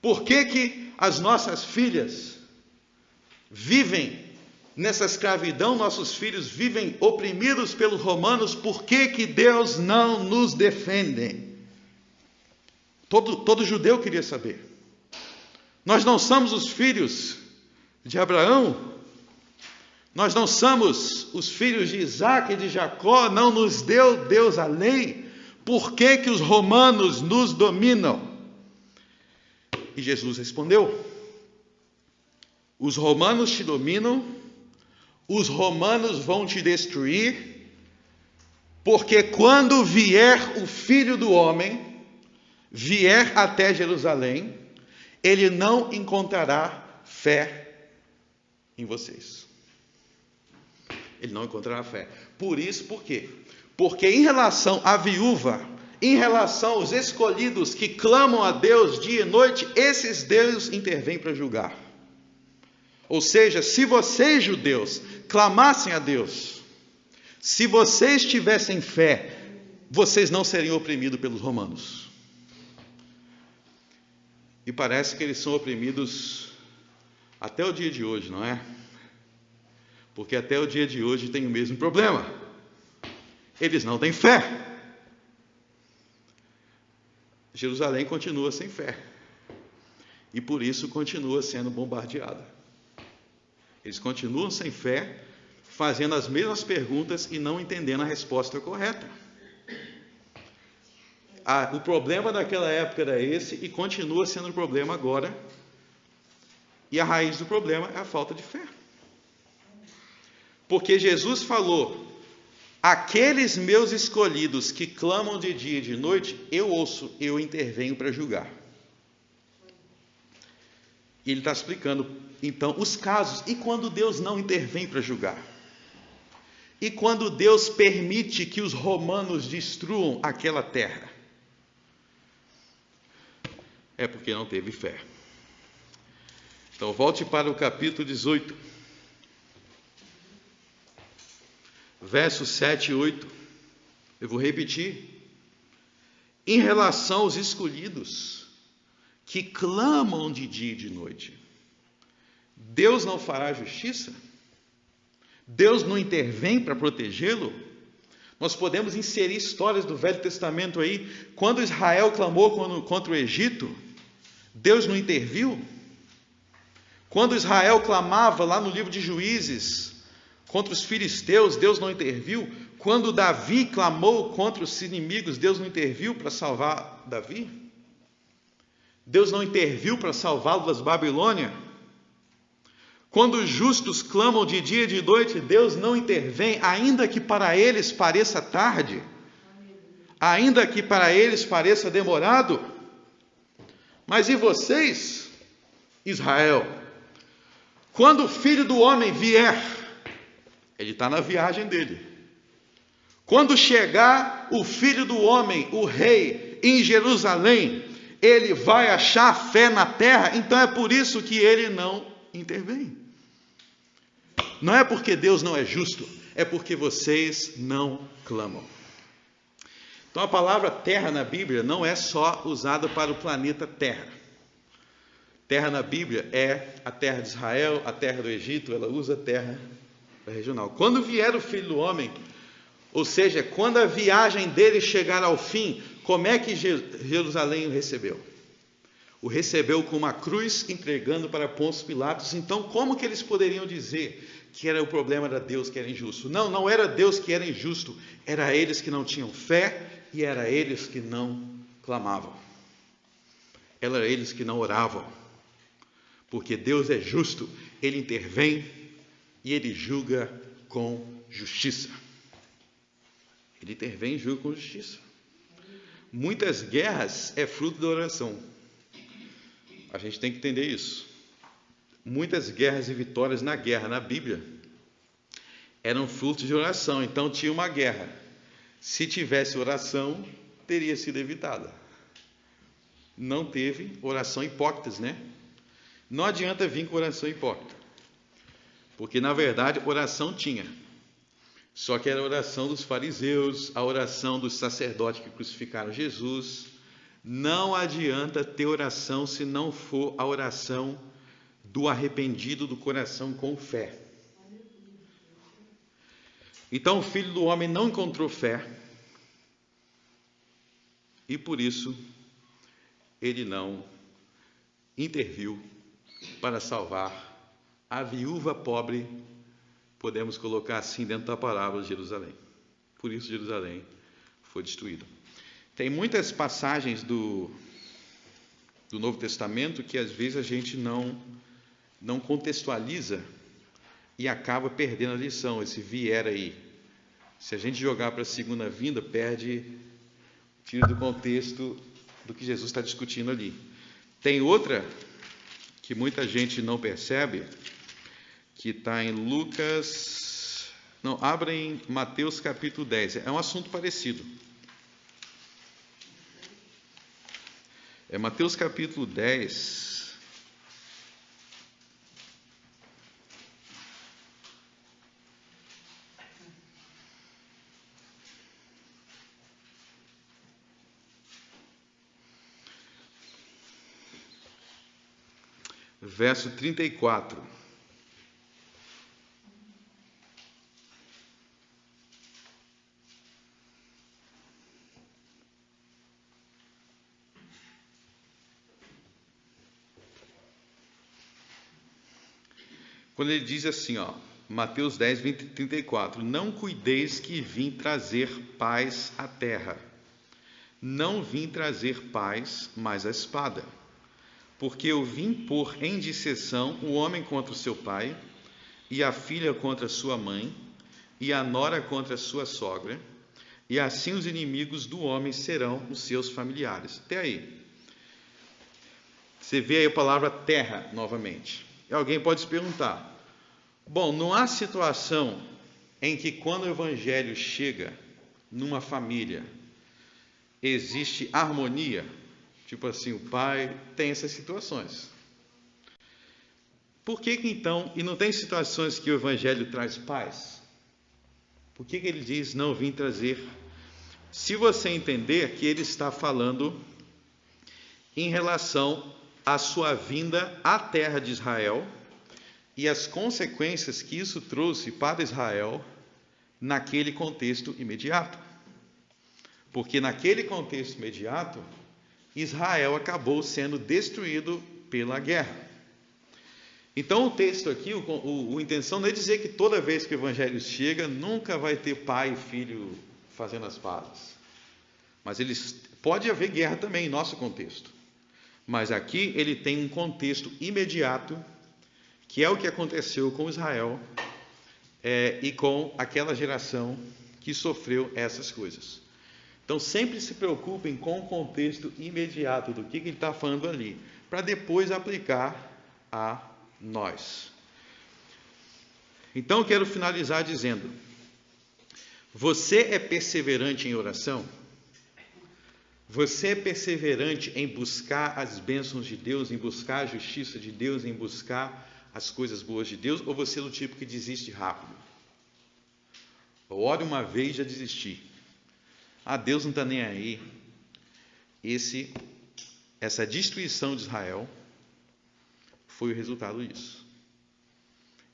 Por que as nossas filhas vivem nessa escravidão, nossos filhos vivem oprimidos pelos romanos? Por que Deus não nos defende? Todo judeu queria saber. Nós não somos os filhos de Abraão? Nós não somos os filhos de Isaac e de Jacó? Não nos deu Deus a lei? Por que os romanos nos dominam? E Jesus respondeu: os romanos te dominam, os romanos vão te destruir, porque quando vier o Filho do Homem, vier até Jerusalém, ele não encontrará fé em vocês. Ele não encontrará fé. Por isso, por quê? Porque em relação à viúva, em relação aos escolhidos que clamam a Deus dia e noite, esses Deus intervém para julgar. Ou seja, se vocês, judeus, clamassem a Deus, se vocês tivessem fé, vocês não seriam oprimidos pelos romanos. E parece que eles são oprimidos até o dia de hoje, não é? Porque até o dia de hoje tem o mesmo problema. Eles não têm fé. Jerusalém continua sem fé. E por isso continua sendo bombardeada. Eles continuam sem fé, fazendo as mesmas perguntas e não entendendo a resposta correta. O problema daquela época era esse e continua sendo o problema agora. E a raiz do problema é a falta de fé. Porque Jesus falou: aqueles meus escolhidos que clamam de dia e de noite, eu ouço, eu intervenho para julgar. E ele está explicando, então, os casos. E quando Deus não intervém para julgar? E quando Deus permite que os romanos destruam aquela terra? É porque não teve fé. Então, volte para o capítulo 18. Versos 7 e 8. Eu vou repetir. Em relação aos escolhidos que clamam de dia e de noite, Deus não fará justiça? Deus não intervém para protegê-lo? Nós podemos inserir histórias do Velho Testamento aí. Quando Israel clamou contra o Egito, Deus não interviu? Quando Israel clamava lá no livro de Juízes contra os filisteus, Deus não interviu? Quando Davi clamou contra os inimigos, Deus não interviu para salvar Davi? Deus não interviu para salvá-lo das Babilônia? Quando os justos clamam de dia e de noite, Deus não intervém, ainda que para eles pareça tarde, ainda que para eles pareça demorado. Mas e vocês, Israel? Quando o Filho do Homem vier, ele está na viagem dele. Quando chegar o Filho do Homem, o Rei, em Jerusalém, ele vai achar fé na terra. Então é por isso que ele não intervém. Não é porque Deus não é justo, é porque vocês não clamam. Então a palavra terra na Bíblia não é só usada para o planeta Terra. Terra na Bíblia é a terra de Israel, a terra do Egito, ela usa terra regional. Quando vier o Filho do Homem, ou seja, quando a viagem dele chegar ao fim, como é que Jerusalém o recebeu? O recebeu com uma cruz, entregando para Pôncio Pilatos. Então, como que eles poderiam dizer que era o problema da Deus que era injusto? Não, não era Deus que era injusto, era eles que não tinham fé e era eles que não clamavam. Era eles que não oravam. Porque Deus é justo, Ele intervém e Ele julga com justiça. Ele intervém e julga com justiça. Muitas guerras é fruto da oração. A gente tem que entender isso. Muitas guerras e vitórias na guerra, na Bíblia, eram fruto de oração. Então tinha uma guerra. Se tivesse oração, teria sido evitada. Não teve oração hipócritas, né? Não adianta vir com oração hipócrita. Porque na verdade oração tinha. Só que era a oração dos fariseus, a oração dos sacerdotes que crucificaram Jesus. Não adianta ter oração se não for a oração do arrependido do coração com fé. Então o Filho do Homem não encontrou fé e por isso ele não interviu para salvar a viúva pobre, podemos colocar assim dentro da palavra de Jerusalém. Por isso Jerusalém foi destruída. Tem muitas passagens do Novo Testamento que às vezes a gente não contextualiza e acaba perdendo a lição, esse vier aí. Se a gente jogar para a segunda vinda, tira do contexto do que Jesus está discutindo ali. Tem outra que muita gente não percebe, que está em Lucas... Não, abra em Mateus capítulo 10. É um assunto parecido. É Mateus capítulo 10. Verso 34. Quando ele diz assim, Mateus 10, 20, 34, não cuideis que vim trazer paz à terra. Não vim trazer paz, mas a espada. Porque eu vim pôr em disseção o homem contra o seu pai, e a filha contra a sua mãe, e a nora contra a sua sogra, e assim os inimigos do homem serão os seus familiares. Até aí. Você vê aí a palavra terra novamente. E alguém pode se perguntar, bom, não há situação em que quando o evangelho chega numa família, existe harmonia? Tipo assim, o pai tem essas situações. Por que então, e não tem situações que o evangelho traz paz? Por que ele diz, não vim trazer? Se você entender que ele está falando em relação à sua vinda à terra de Israel e as consequências que isso trouxe para Israel naquele contexto imediato. Porque naquele contexto imediato, Israel acabou sendo destruído pela guerra. Então o texto aqui, a intenção não é dizer que toda vez que o evangelho chega, nunca vai ter pai e filho fazendo as pazes. Mas pode haver guerra também em nosso contexto. Mas aqui ele tem um contexto imediato, que é o que aconteceu com Israel e com aquela geração que sofreu essas coisas. Então sempre se preocupem com o contexto imediato do que ele está falando ali, para depois aplicar a nós. Então eu quero finalizar dizendo, você é perseverante em oração? Você é perseverante em buscar as bênçãos de Deus, em buscar a justiça de Deus, em buscar as coisas boas de Deus, ou você é do tipo que desiste rápido? Ore uma vez e já desisti. Deus não está nem aí. Essa destruição de Israel foi o resultado disso.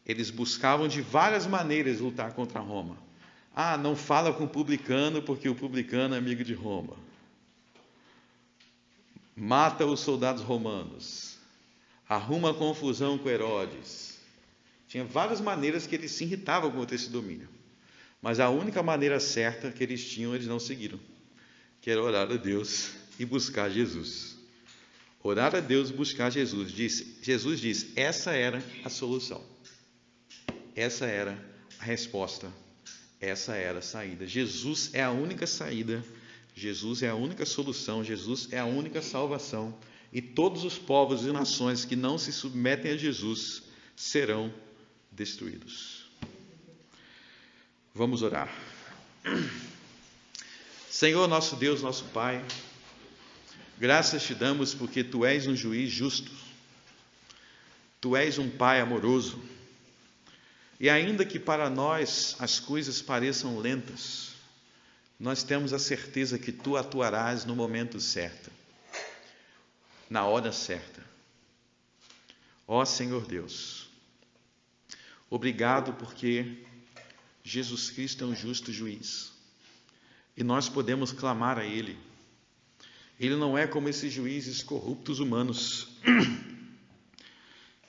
Eles buscavam de várias maneiras lutar contra Roma. Não fala com o publicano porque o publicano é amigo de Roma. Mata os soldados romanos. Arruma confusão com Herodes. Tinha várias maneiras que eles se irritavam contra esse domínio. Mas a única maneira certa que eles tinham, eles não seguiram. Que era orar a Deus e buscar Jesus. Orar a Deus e buscar Jesus. Jesus diz, essa era a solução. Essa era a resposta. Essa era a saída. Jesus é a única saída. Jesus é a única solução. Jesus é a única salvação. E todos os povos e nações que não se submetem a Jesus serão destruídos. Vamos orar. Senhor, nosso Deus, nosso Pai, graças te damos porque Tu és um juiz justo. Tu és um Pai amoroso. E ainda que para nós as coisas pareçam lentas, nós temos a certeza que Tu atuarás no momento certo, na hora certa. Ó Senhor Deus, obrigado porque Jesus Cristo é um justo juiz e nós podemos clamar a Ele. Ele não é como esses juízes corruptos humanos.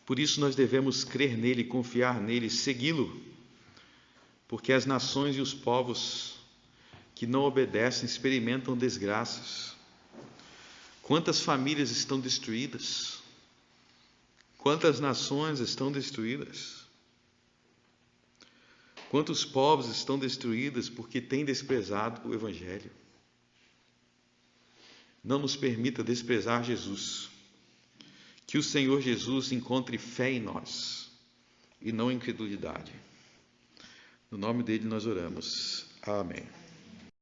Por isso nós devemos crer nele, confiar nele, segui-lo, porque as nações e os povos que não obedecem experimentam desgraças. Quantas famílias estão destruídas? Quantas nações estão destruídas? Quantos povos estão destruídos porque têm desprezado o Evangelho? Não nos permita desprezar Jesus. Que o Senhor Jesus encontre fé em nós e não incredulidade. No nome dele nós oramos. Amém.